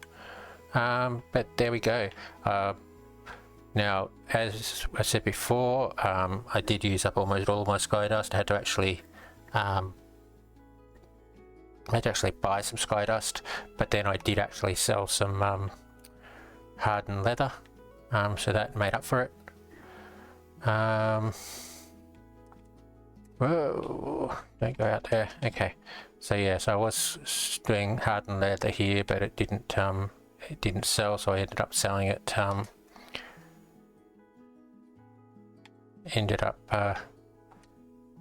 But there we go. Now, as I said before, I did use up almost all of my Skydust. I had to actually buy some Skydust, but then I did actually sell some hardened leather, so that made up for it. Whoa, don't go out there. Okay, so yeah, so I was doing hardened leather here, but it didn't sell, so I ended up selling it.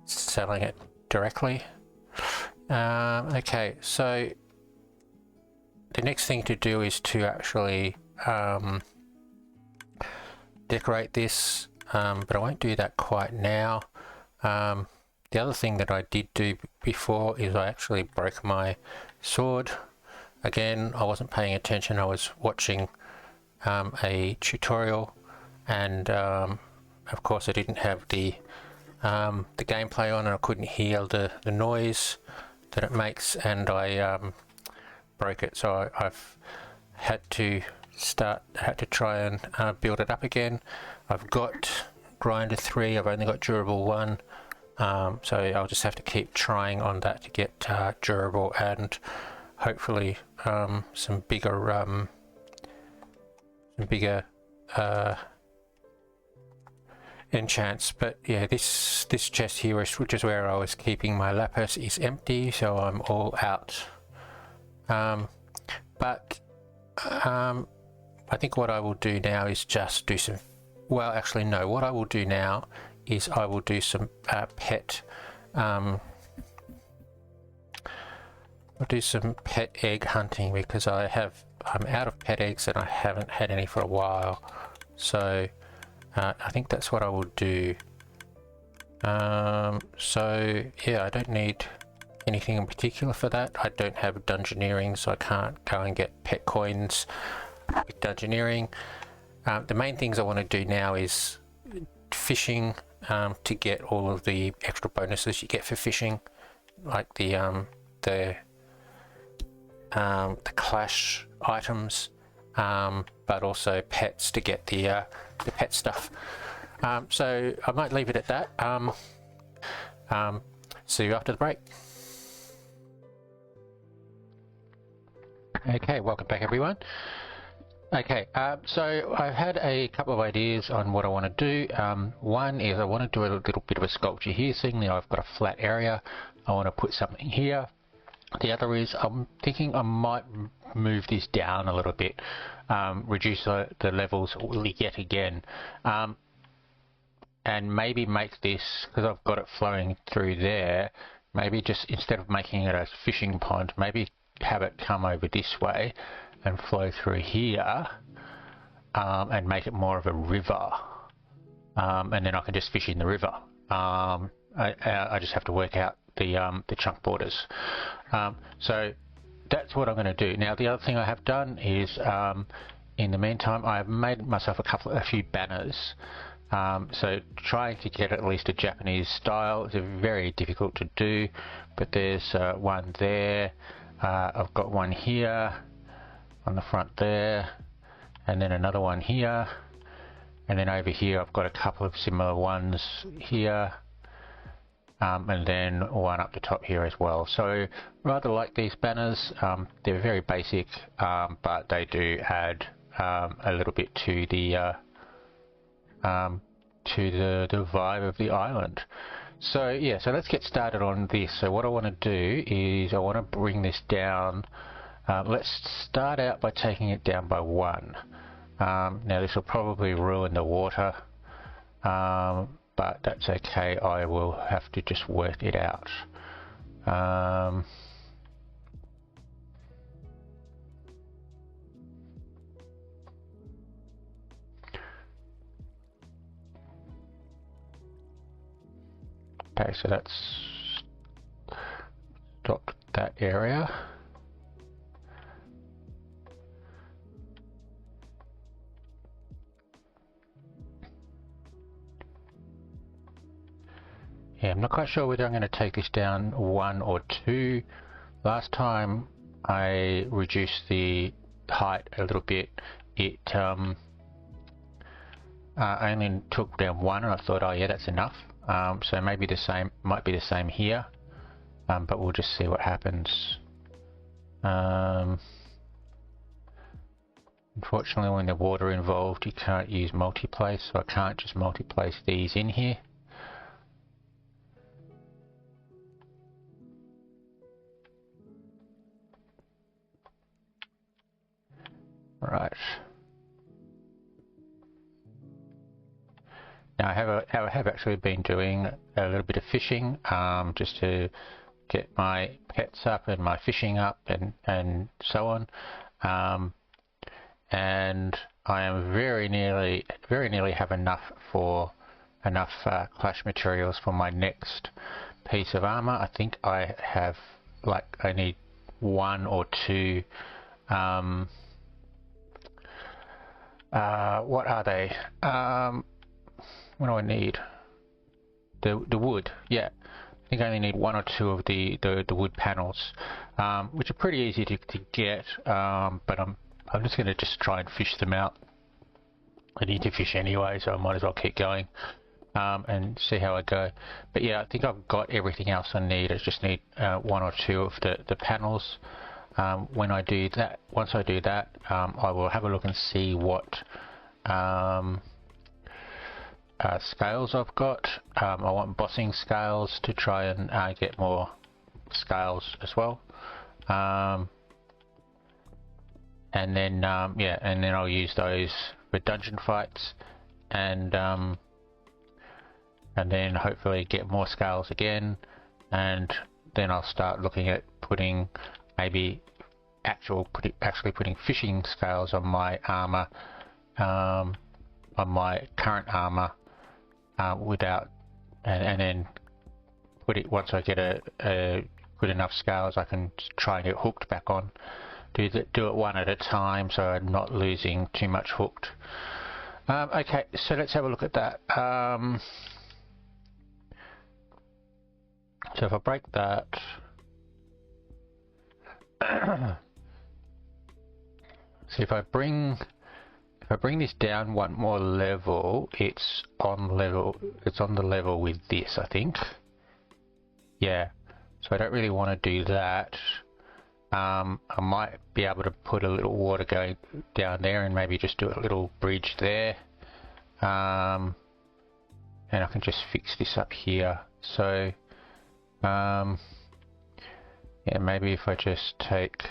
Selling it directly. Okay, so the next thing to do is to actually decorate this, but I won't do that quite now. The other thing that I did do before is I actually broke my sword. Again, I wasn't paying attention. I was watching a tutorial, and of course I didn't have the gameplay on, and I couldn't hear the noise that it makes, and I broke it. So I've had to try and build it up again. I've got grinder 3, I've only got durable 1, so I'll just have to keep trying on that to get durable, and hopefully some bigger enchants. But yeah, this chest here, which is where I was keeping my lapis, is empty, so I'm all out. But I think what I will do now is just do some, well, actually no, what I will do now is I will do some pet I'll do some pet egg hunting, because I'm out of pet eggs and I haven't had any for a while. So I think that's what I will do. So yeah, I don't need anything in particular for that. I don't have dungeoneering, so I can't go and get pet coins with dungeoneering. The main things I want to do now is fishing, to get all of the extra bonuses you get for fishing, like the clash items, but also pets to get the pet stuff. So I might leave it at that. See you after the break. Okay, welcome back everyone. Okay, so I've had a couple of ideas on what I want to do. One is I want to do a little bit of a sculpture here, seeing that I've got a flat area. I want to put something here. The other is I'm thinking I might move this down a little bit, reduce the levels yet again, and maybe make this, because I've got it flowing through there, maybe just instead of making it a fishing pond, maybe have it come over this way and flow through here, and make it more of a river, and then I can just fish in the river. I just have to work out the chunk borders. So that's what I'm going to do. Now the other thing I have done is, in the meantime, I have made myself a few banners. So trying to get at least a Japanese style is very difficult to do, but there's one there. I've got one here on the front there, and then another one here, and then over here I've got a couple of similar ones here, and then one up the top here as well. So rather like these banners. They're very basic, but they do add a little bit to the vibe of the island. So yeah, so let's get started on this. So what I want to do is I want to bring this down. Let's start out by taking it down by 1. Now this will probably ruin the water, but that's okay. I will have to just work it out. Okay, so that's stopped that area. Yeah, I'm not quite sure whether I'm going to take this down 1 or 2. Last time I reduced the height a little bit, it I only took down 1, and I thought, oh yeah, that's enough. So maybe the same, might be the same here, but we'll just see what happens. Unfortunately, when there's water involved, you can't use multiplace, so I can't just multiplace these in here. Right. Now I have actually been doing a little bit of fishing, just to get my pets up and my fishing up and so on. And I am very nearly have enough clash materials for my next piece of armor. I think I have, like, I need 1 or 2. What are they? What do I need? The wood. Yeah, I think I only need 1 or 2 of the wood panels, which are pretty easy to get. But I'm just going to try and fish them out. I need to fish anyway, so I might as well keep going, and see how I go. But yeah, I think I've got everything else I need. I just need 1 or 2 of the panels. When I do that, once I do that, I will have a look and see what scales I've got. I want embossing scales to try and get more scales as well. And then yeah, and then I'll use those for dungeon fights, and then hopefully get more scales again, and then I'll start looking at putting maybe actually putting fishing scales on my armor, on my current armor, without, and then put it, once I get a good enough scales, I can try and get hooked back on. Do it one at a time, so I'm not losing too much hooked. Okay, so let's have a look at that. So if I break that, so if I bring this down 1 more level, it's on the level with this, I think. Yeah, so I don't really want to do that. I might be able to put a little water going down there and maybe just do a little bridge there. And I can just fix this up here. So, yeah, maybe if I just take,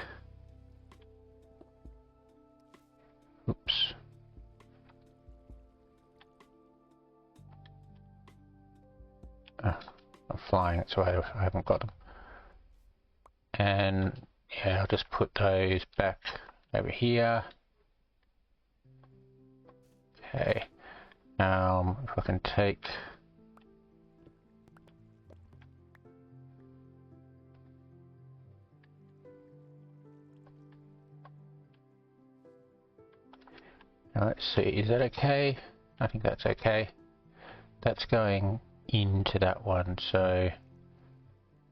oops. I'm flying, that's why I haven't got them. And yeah, I'll just put those back over here. Okay. If I can take now let's see, is that okay? I think that's okay. That's going into that one, so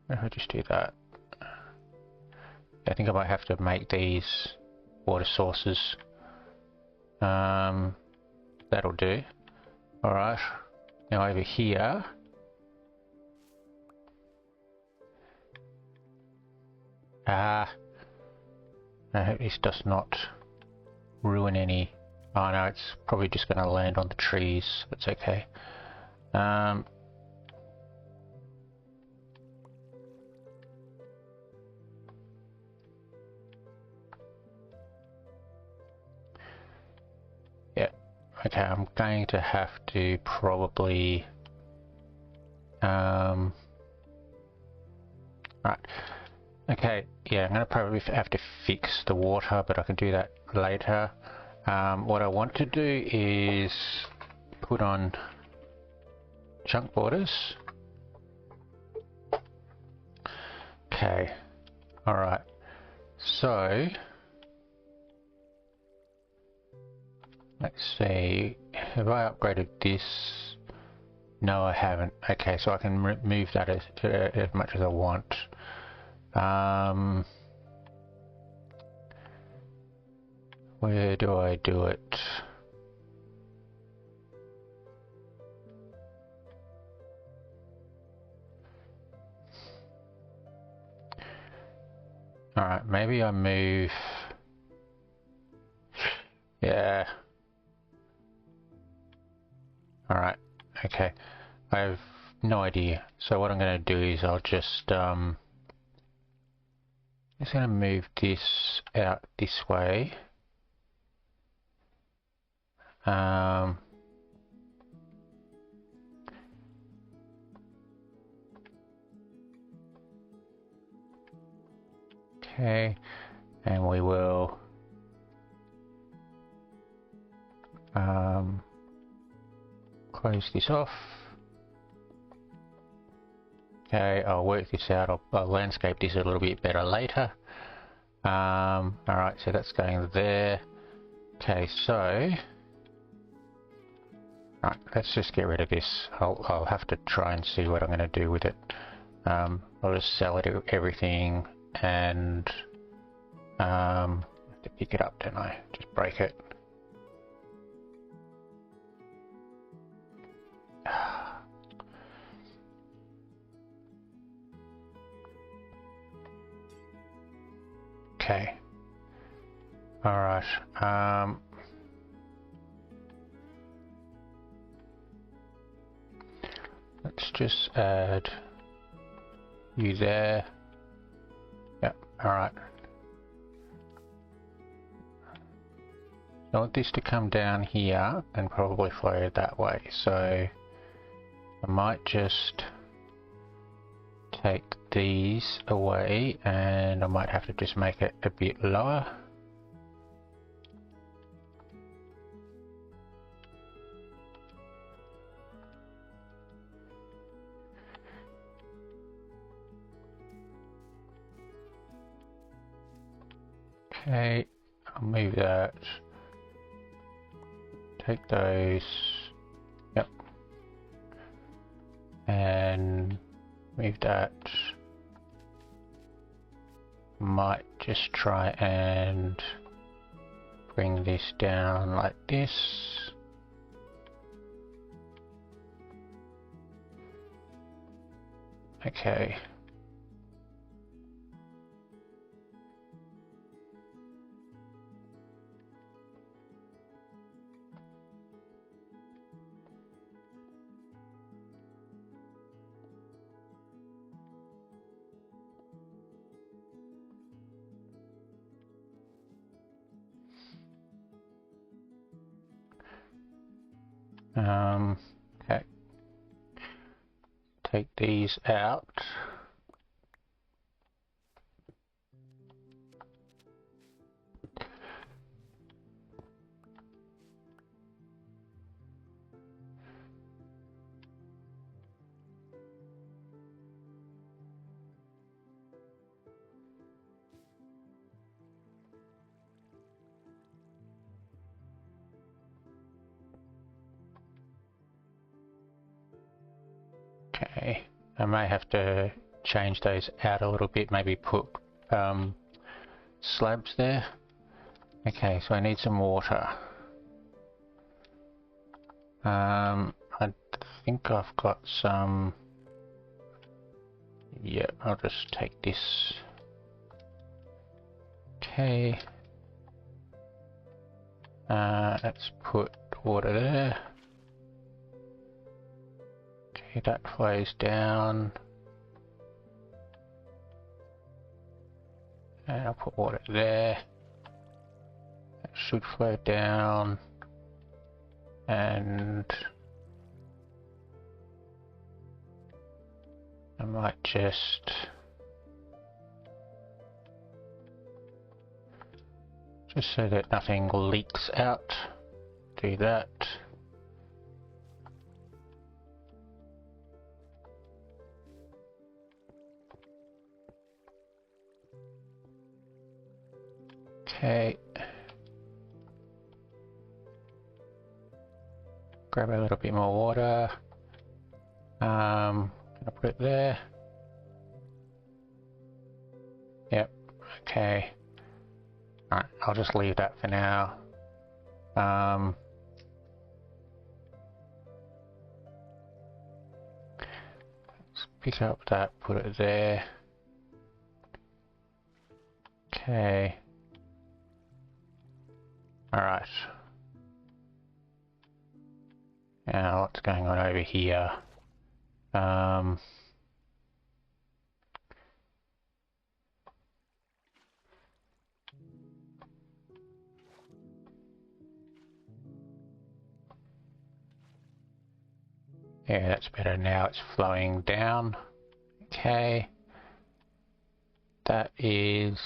if I just do that, I think I might have to make these water sources. That'll do. Alright, now over here, I hope this does not ruin any. Oh no, it's probably just going to land on the trees. That's okay. Yeah, okay, I'm going to have to probably right. Okay, yeah, I'm going to probably have to fix the water, but I can do that later. What I want to do is put on chunk borders. Okay, alright, so let's see, have I upgraded this? No, I haven't. Okay, so I can move that as much as I want. Where do I do it? Alright, maybe I move... Yeah. Alright, okay. I have no idea. So what I'm going to do is I'll just going to move this out this way. Okay, and we will close this off. Okay, I'll work this out. I'll landscape this a little bit better later. Alright, so that's going there. Okay, so right, let's just get rid of this. I'll have to try and see what I'm going to do with it. I'll just sell it everything and I have to pick it up, don't I? Just break it. Okay. Alright. Let's just add you there. Yep, alright. I want this to come down here and probably flow that way, so I might just take these away and I might have to just make it a bit lower. Okay, I'll move that. Take those. Yep. And move that. Might just try and bring this down like this. Okay. Okay. Take these out. Okay, I may have to change those out a little bit, maybe put slabs there. Okay, so I need some water. I think I've got some. Yeah, I'll just take this. Okay. Let's put water there. Okay, that flows down. And I'll put water there. That should flow down. And I might just so that nothing leaks out, do that. Okay. Grab a little bit more water. Gonna put it there. Yep. Okay. Alright, I'll just leave that for now. Let's pick up that, put it there. Okay. Alright. Now what's going on over here? Yeah, that's better now, it's flowing down. Okay. That is...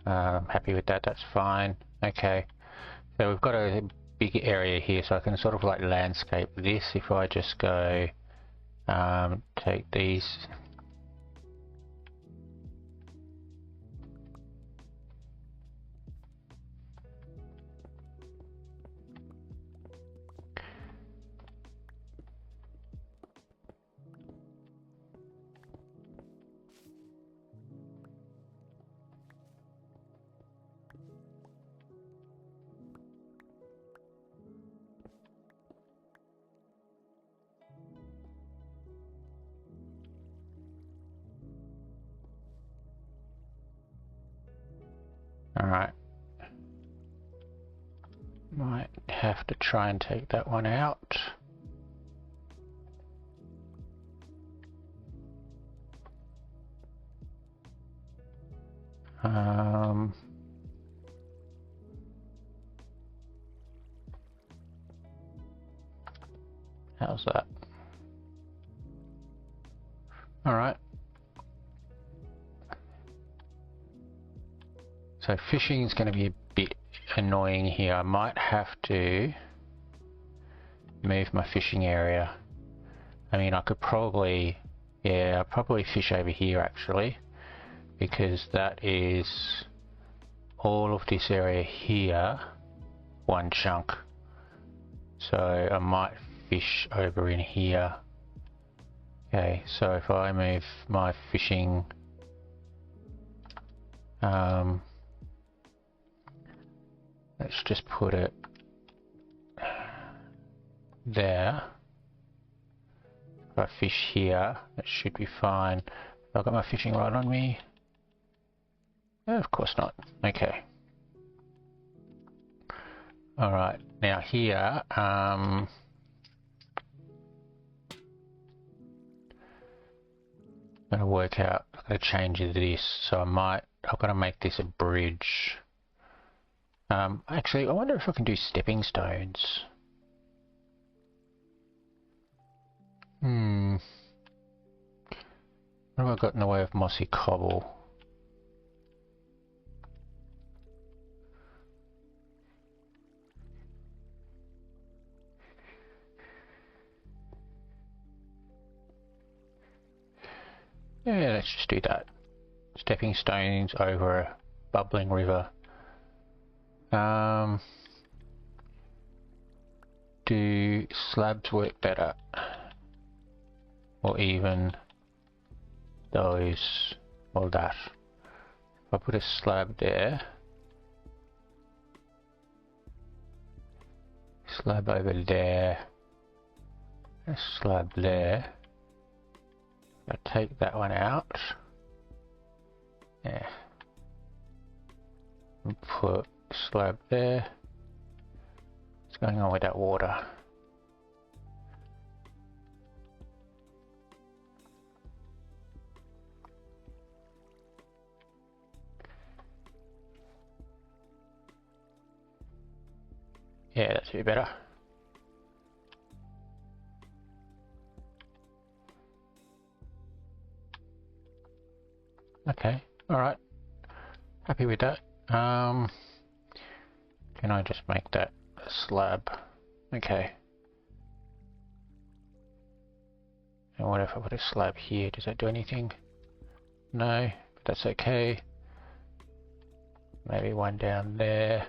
I'm happy with that, that's fine. Okay. So we've got a big area here, so I can sort of like landscape this if I just go take these. Alright. Might have to try and take that one out. How's that? Alright. So fishing is going to be a bit annoying here. I might have to move my fishing area. I mean, I could probably, yeah, I'll probably fish over here actually, because that is all of this area here, one chunk. So I might fish over in here. Okay, so if I move my fishing, let's just put it there. If I fish here, that should be fine. Have I got my fishing rod on me? Of course not. Okay. Alright, now here, I'm going to work out, I'm going to change this, so I've got to make this a bridge. Actually, I wonder if I can do stepping stones. What have I got in the way of mossy cobble? Yeah, let's just do that. Stepping stones over a bubbling river. Do slabs work better? Or even those, or that? If I put a slab there, slab over there, a slab there. I take that one out. Yeah. And put a slab there. What's going on with that water? Yeah, that's a bit better. Okay, alright. Happy with that. Can I just make that a slab? Okay. And what if I put a slab here? Does that do anything? No, but that's okay. Maybe one down there.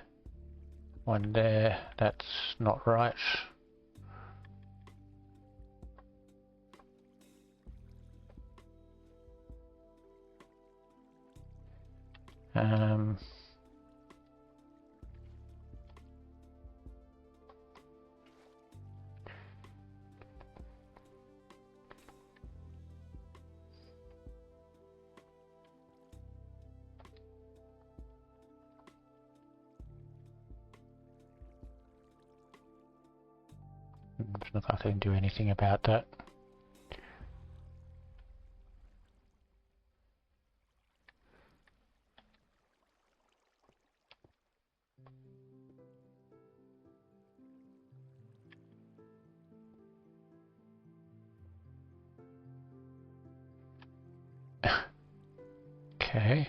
One there. That's not right. It's not like I can do anything about that. Okay.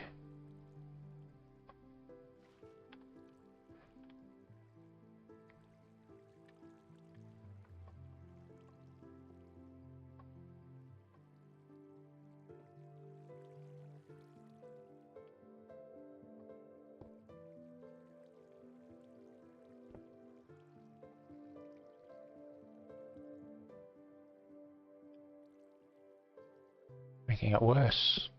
Making it worse.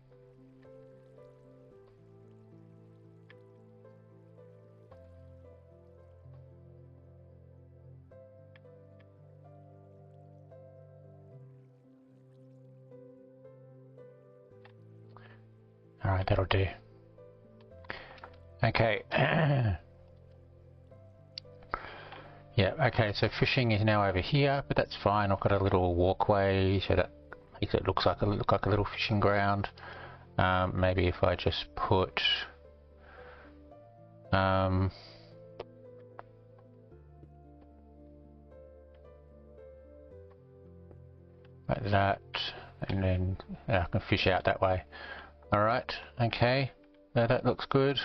Alright, that'll do. Okay. Yeah, okay, so fishing is now over here, but that's fine. I've got a little walkway, so that makes it look like a little fishing ground. Maybe if I just put like that, and then I can fish out that way. Alright, okay, that looks good.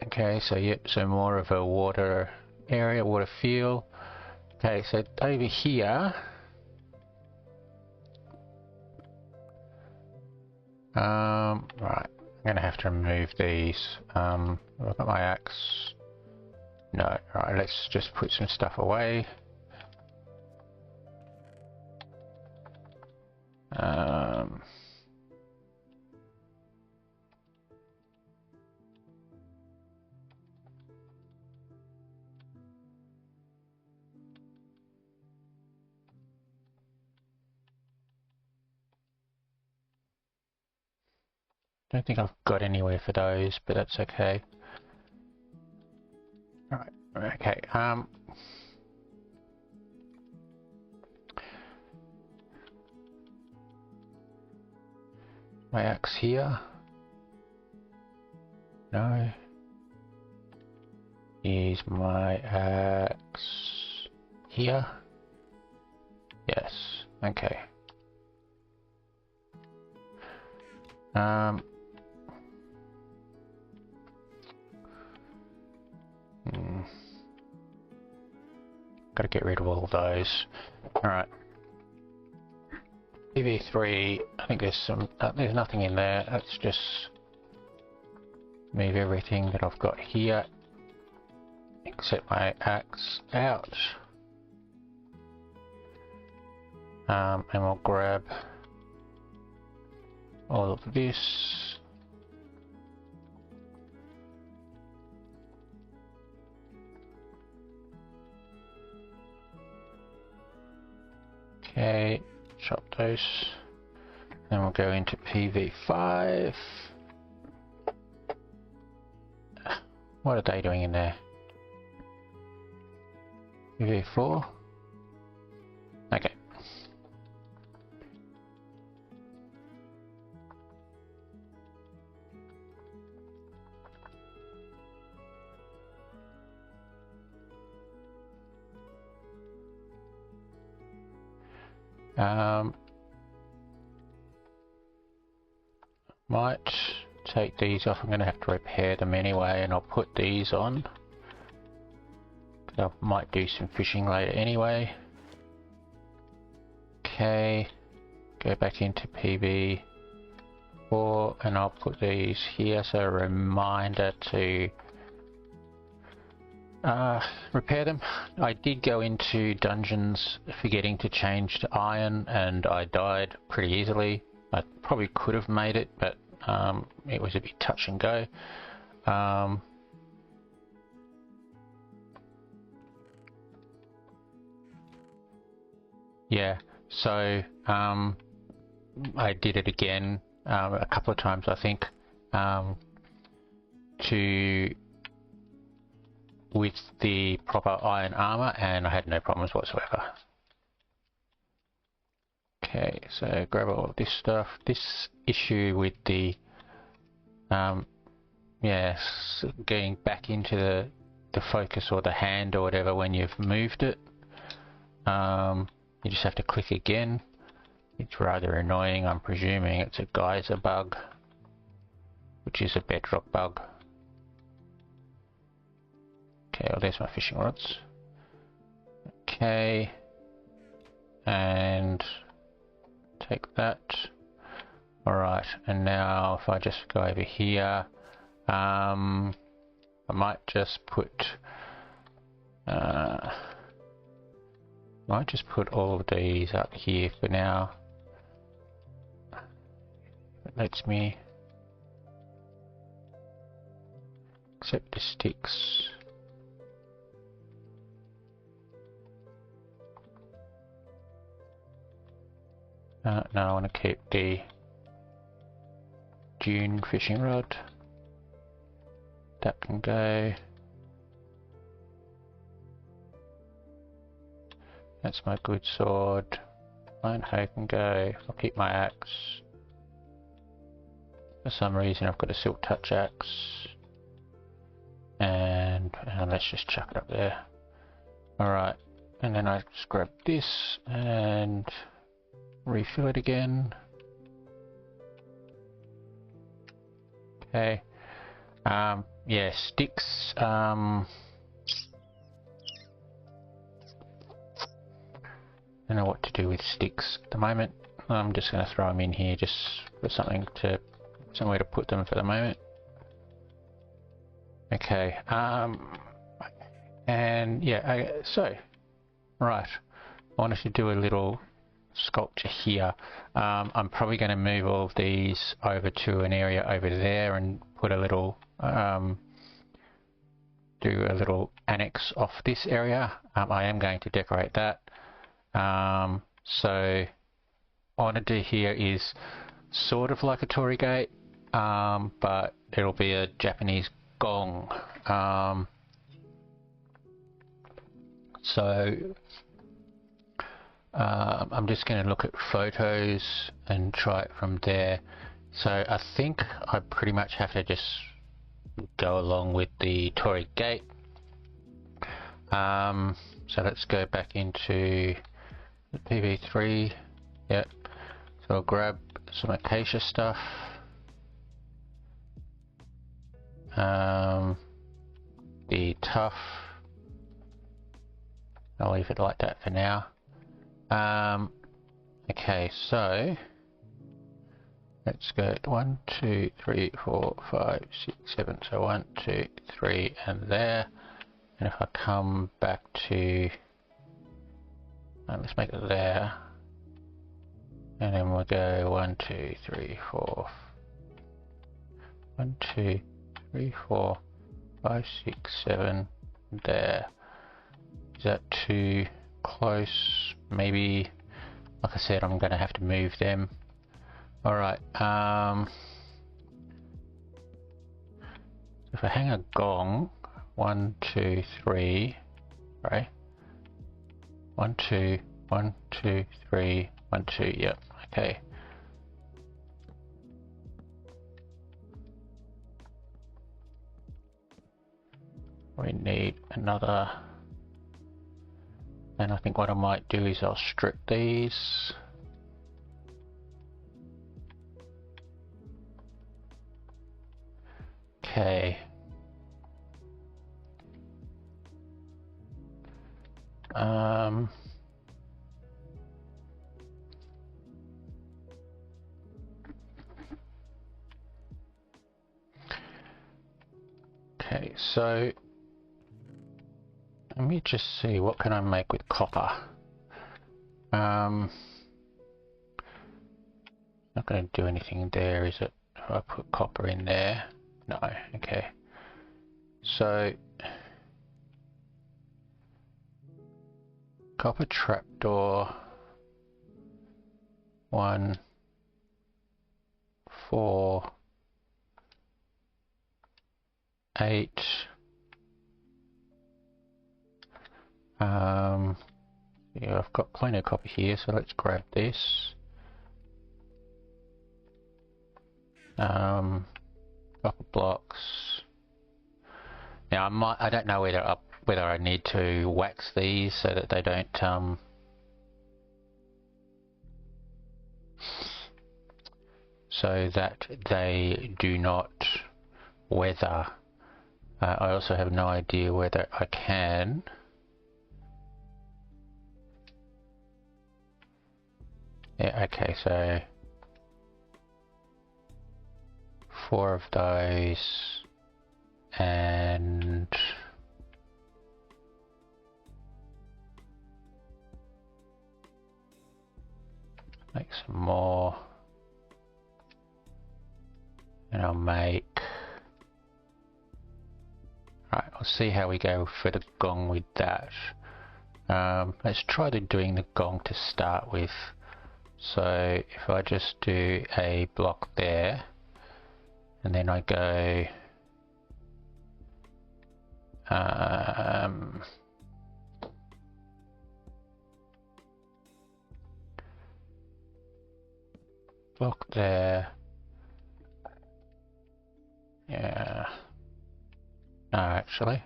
Okay, so yep, so more of a water area, water feel. Okay, so over here, right, I'm gonna have to remove these. I've got my axe. No, right, let's just put some stuff away. Don't think I've got anywhere for those, but that's okay. Alright, okay, my axe here. No. Is my axe here? Yes. Okay. Gotta get rid of all of those. Alright. PV3, I think there's nothing in there. Let's just move everything that I've got here, except my axe out. And we'll grab all of this. Okay, chop those. Then we'll go into PV5. What are they doing in there? PV4? Okay. Might take these off. I'm going to have to repair them anyway, and I'll put these on. I might do some fishing later anyway. Okay, go back into PB4, and I'll put these here, so a reminder to repair them. I did go into dungeons forgetting to change to iron, and I died pretty easily. I probably could have made it, but it was a bit touch and go. Yeah, so I did it again a couple of times, I think, with the proper iron armor, and I had no problems whatsoever. Okay, so grab all of this stuff. This issue with the getting back into the focus or the hand or whatever when you've moved it, you just have to click again. It's rather annoying. I'm presuming it's a geyser bug, which is a bedrock bug. Okay, well, there's my fishing rods. Okay, and take that. Alright, and now if I just go over here, I might just put all of these up here for now. It lets me accept the sticks. No, I want to keep the dune fishing rod. That can go. That's my good sword. Iron hoe can go. I'll keep my axe. For some reason I've got a silk touch axe. And let's just chuck it up there. Alright, and then I just grab this and refill it again. Okay. Yeah, sticks. I don't know what to do with sticks at the moment. I'm just going to throw them in here just for somewhere to put them for the moment. Okay. And yeah, so right, I wanted to do a little sculpture here. I'm probably going to move all of these over to an area over there and put a little do a little annex off this area. I am going to decorate that. So what I want to do here is sort of like a torii gate, but it'll be a Japanese gong. So I'm just going to look at photos and try it from there. So I think I pretty much have to just go along with the Tory gate. So let's go back into the PV3. Yep. So I'll grab some acacia stuff. The tough. I'll leave it like that for now. Okay, so let's go 1, 2, 3, 4, 5, 6, 7. So 1, 2, 3, and there. And if I come back to, let's make it there, and then we'll go 1, 2, 3, 4, 1, 2, 3, 4, 5, 6, 7, there. Is that too close? Maybe, like I said, I'm going to have to move them. Alright, if I hang a gong, 1, 2, 3, right? 1, 2, 1, 2, 3, 1, 2, yep, okay. We need another, and I think what I might do is I'll strip these. Okay. Okay, so let me just see, what can I make with copper? Not going to do anything there, is it? If I put copper in there? No, okay. So copper trapdoor, 1, 4, 8. Yeah, I've got plenty of copper here, so let's grab this. Copper blocks. Now I don't know whether I need to wax these so that they don't so that they do not weather. I also have no idea whether I can. Yeah, okay, so 4 of those and make some more, and I'll make, right, I'll see how we go for the gong with that. Let's try doing the gong to start with. So if I just do a block there, and then I go block there, yeah, no, actually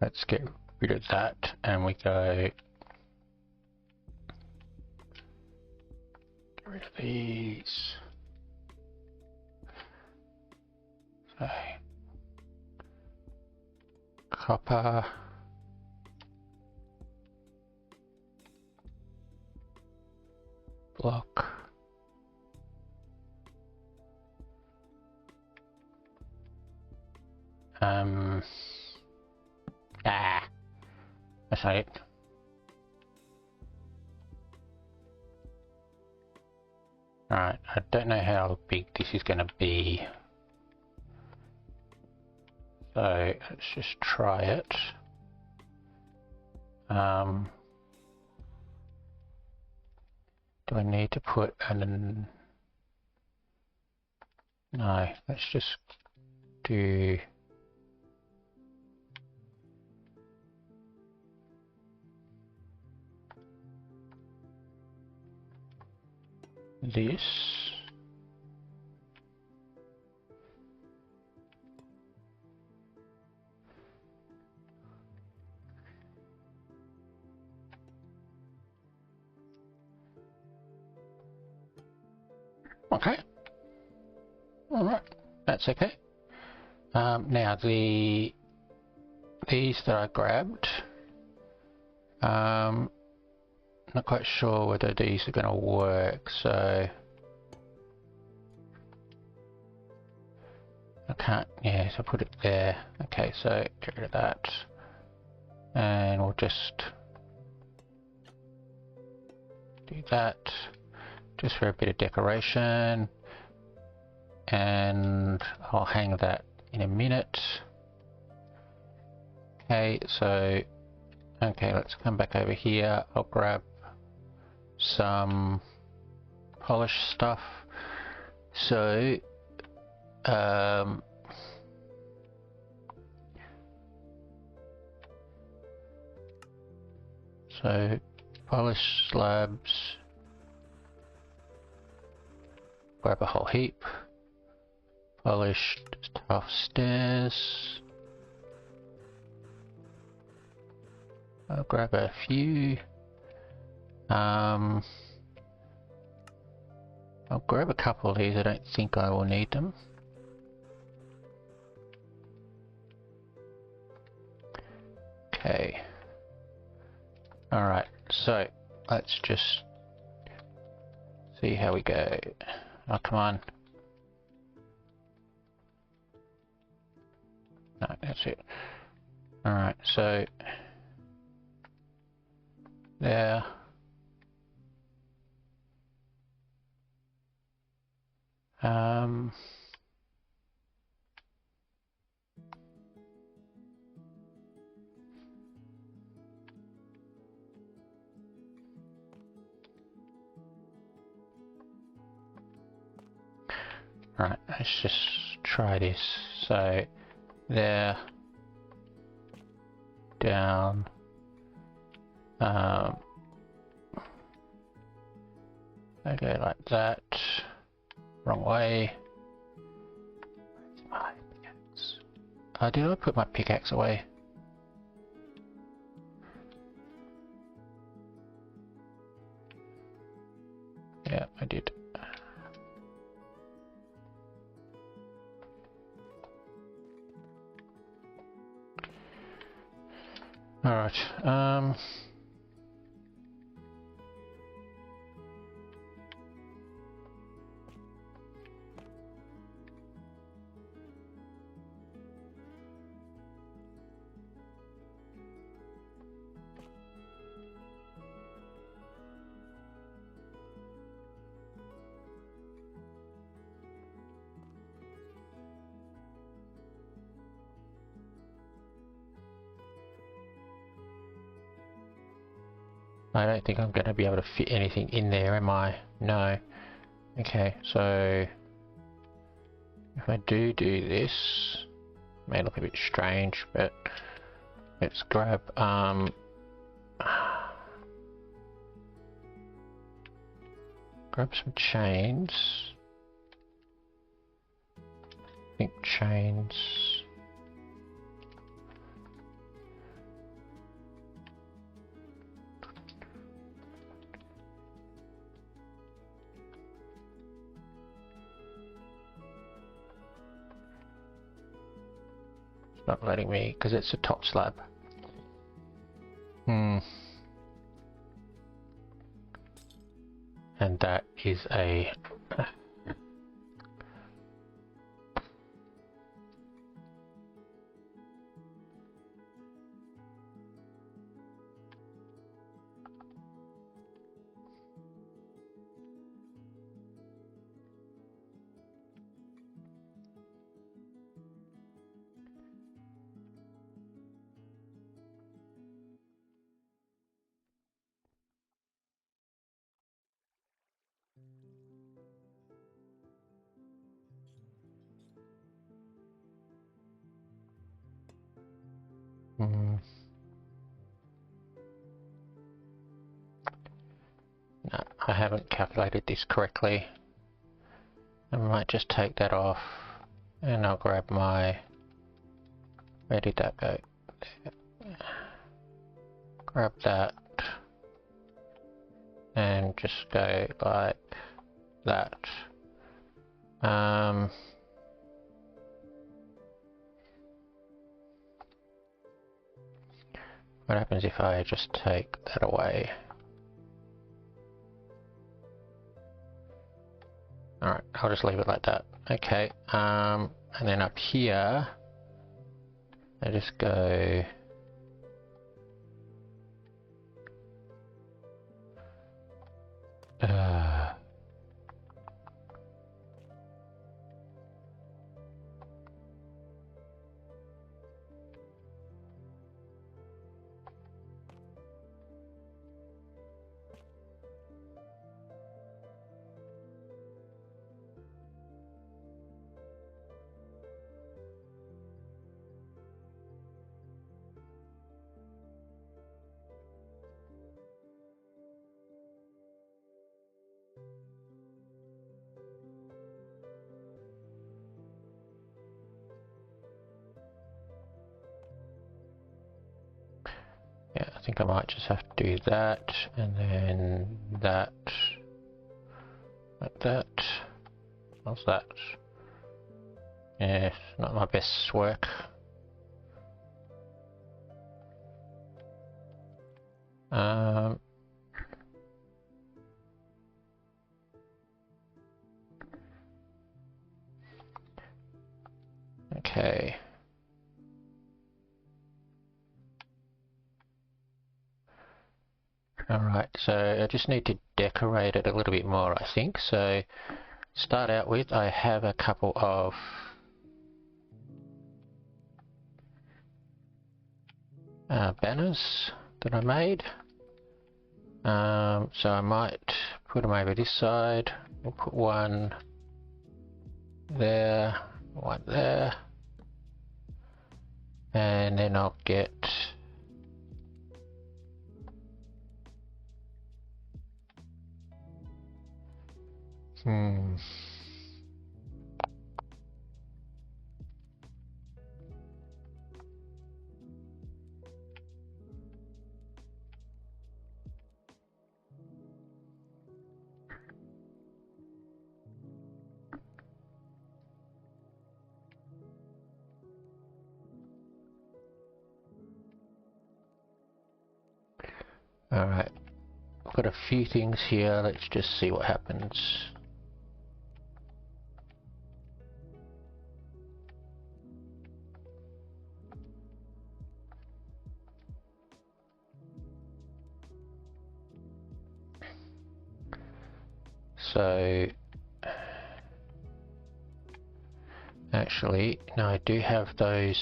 let's get rid of that, and we go get rid of these. So copper, block, that's not it. Alright, I don't know how big this is going to be, so let's just try it. Do I need to put an... No, let's just do... this. Okay. Alright, that's okay. Now these that I grabbed, not quite sure whether these are going to work, so I can't, yeah, so put it there. Okay, so get rid of that, and we'll just do that, just for a bit of decoration, and I'll hang that in a minute. Okay, so, okay, let's come back over here. I'll grab some polished stuff. So, polished slabs, grab a whole heap. Polished tough stairs, I'll grab a few. I'll grab a couple of these, I don't think I will need them. Okay. Alright, so let's just see how we go. Oh, come on. No, that's it. Alright, so there. Right, let's just try this. So there, down, okay, like that. Wrong way. Where's my pickaxe? Did I put my pickaxe away? Yeah, I did. Alright, I don't think I'm going to be able to fit anything in there, am I? No. Okay, so if I do this, it may look a bit strange, but let's grab grab some chains. I think chains. Not letting me because it's a top slab. And that is a no, I haven't calculated this correctly. I might just take that off and I'll grab my, where did that go? There. Grab that and just go like that. What happens if I just take that away? Alright, I'll just leave it like that. Okay, and then up here, I just go... yeah, I think I might just have to do that, and then that, like that. What's that? Yeah, not my best work. Okay. Alright, so I just need to decorate it a little bit more, I think. So, start out with, I have a couple of banners that I made. So I might put them over this side. We'll put one there, one there, and then I'll get alright, I've got a few things here, let's just see what happens. So, actually, no, I do have those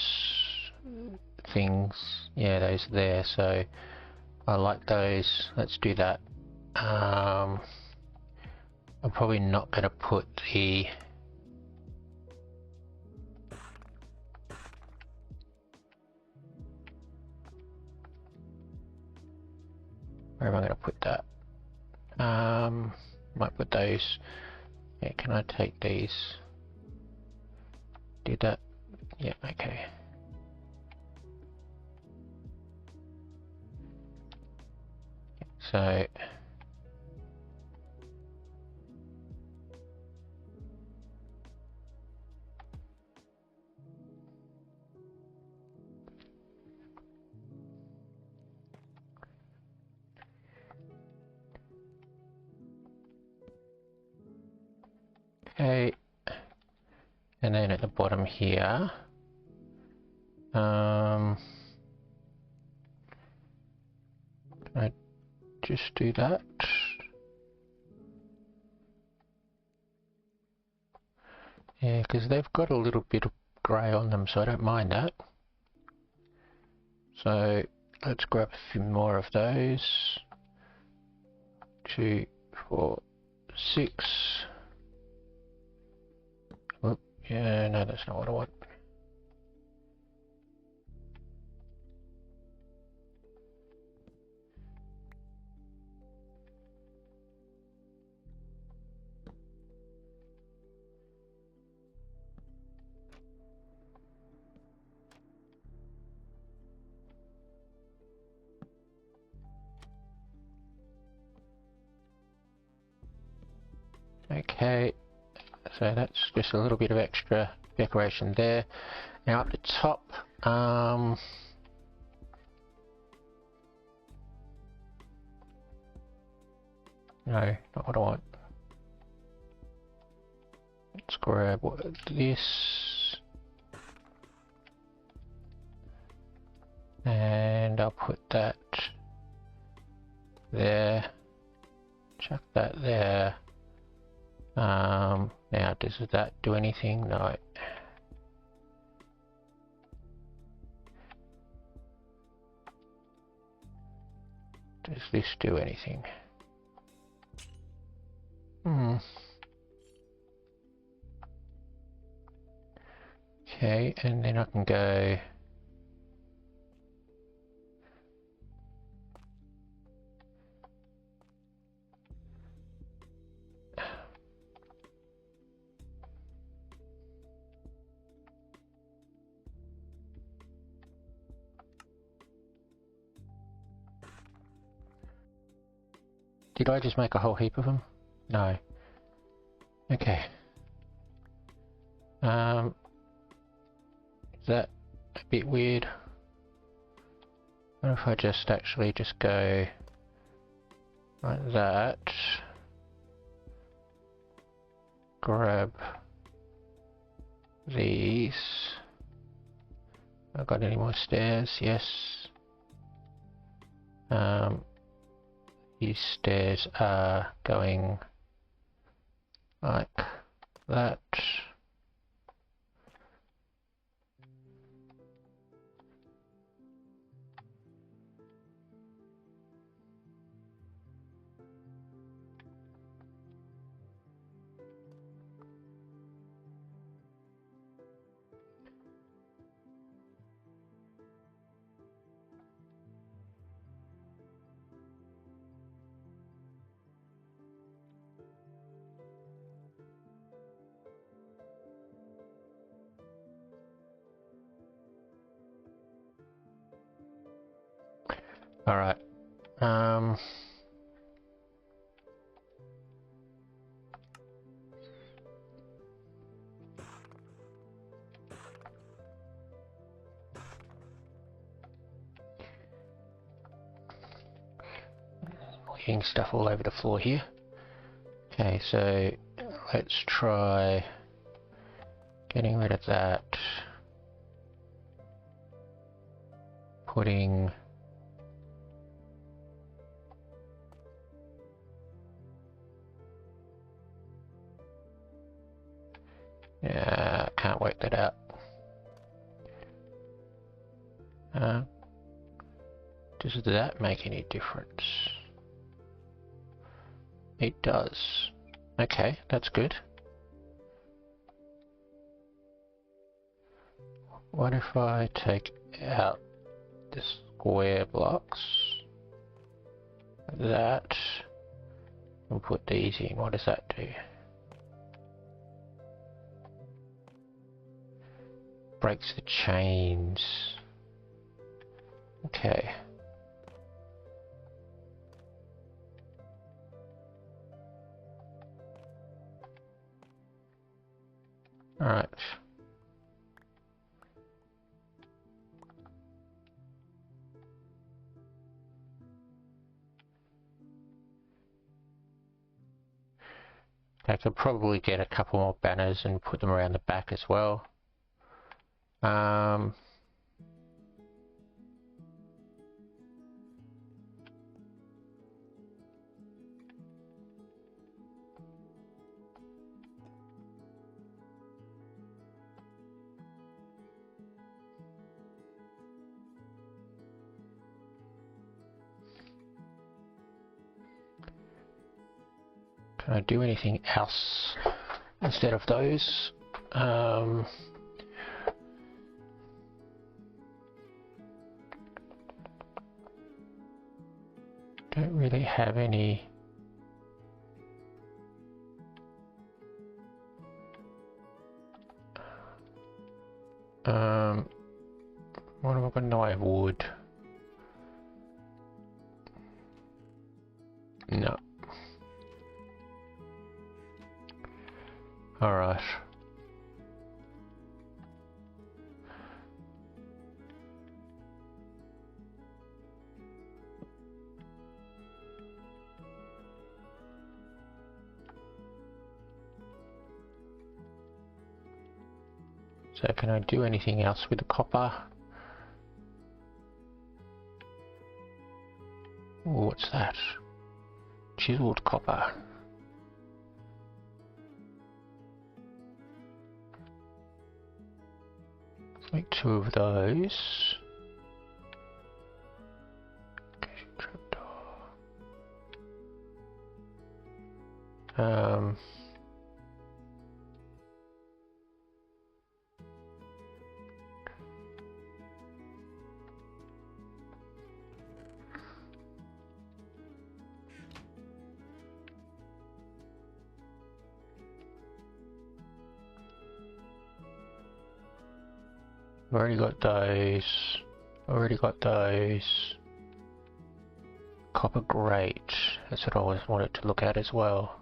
things, yeah, those there, so I like those, let's do that. I'm probably not going to put the where am I going to put that? Might put those. Yeah, can I take these? Do that? Yeah, okay. So okay, and then at the bottom here, can I just do that? Yeah, because they've got a little bit of grey on them, so I don't mind that. So let's grab a few more of those. 2, 4, 6. Whoop, yeah, no, that's not what I want. Okay, So that's just a little bit of extra decoration there. Now up the top, no, not what I want. Let's grab this, and I'll put that there, chuck that there. Now does that do anything? No. Does this do anything? Okay, and then I can go Did I just make a whole heap of them? No. Okay. Is that a bit weird? What if I just actually just go like that? Grab these. I've got any more stairs? Yes. These stairs are going like that. All right. Getting stuff all over the floor here. Okay, so let's try getting rid of that. Putting yeah, can't work that out. Does that make any difference? It does. Okay, that's good. What if I take out the square blocks, that, and put these in? What does that do? Breaks the chains. Okay. Alright. I could probably get a couple more banners and put them around the back as well. Can I do anything else instead of those? Don't really have any. What am I going to know? I have wood. No. Alright. So can I do anything else with the copper? Ooh, what's that? Chiseled copper. Let's make 2 of those. Already got those. Already got those. Copper grate. That's what I always wanted to look at as well.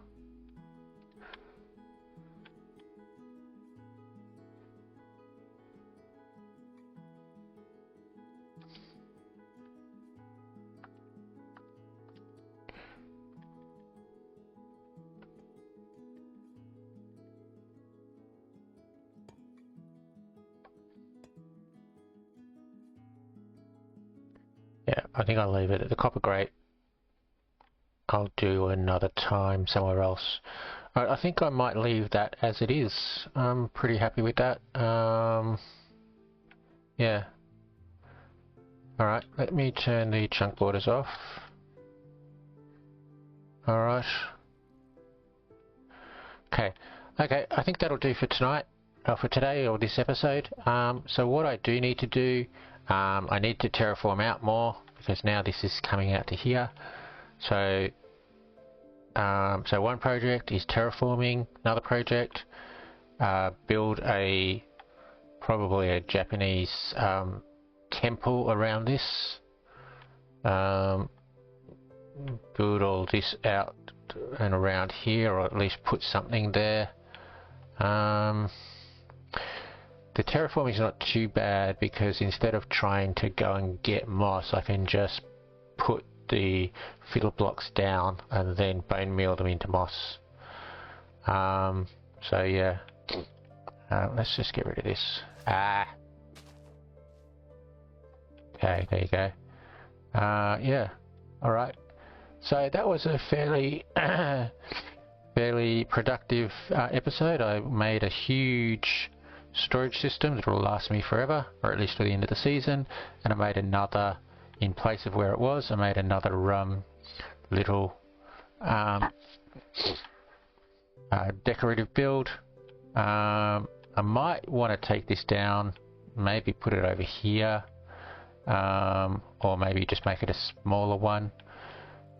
Yeah, I think I'll leave it at the copper grate. I'll do another time somewhere else. I think I might leave that as it is. I'm pretty happy with that. Yeah. Alright, let me turn the chunk borders off. Alright. Okay, I think that'll do for tonight, for today, or this episode. So what I do need to do, I need to terraform out more, because now this is coming out to here. So one project is terraforming, another project, build probably a Japanese temple around this, build all this out and around here, or at least put something there. The terraforming is not too bad, because instead of trying to go and get moss, I can just put the fiddle blocks down and then bone meal them into moss. So yeah, let's just get rid of this. Okay, there you go. Yeah, alright. So that was a fairly fairly productive episode. I made a huge storage system that will last me forever, or at least to the end of the season, and I made another in place of where it was. I made another little decorative build. I might want to take this down, maybe put it over here, or maybe just make it a smaller one.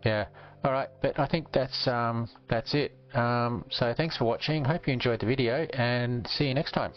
Yeah, alright, but I think that's it. So thanks for watching, hope you enjoyed the video, and see you next time.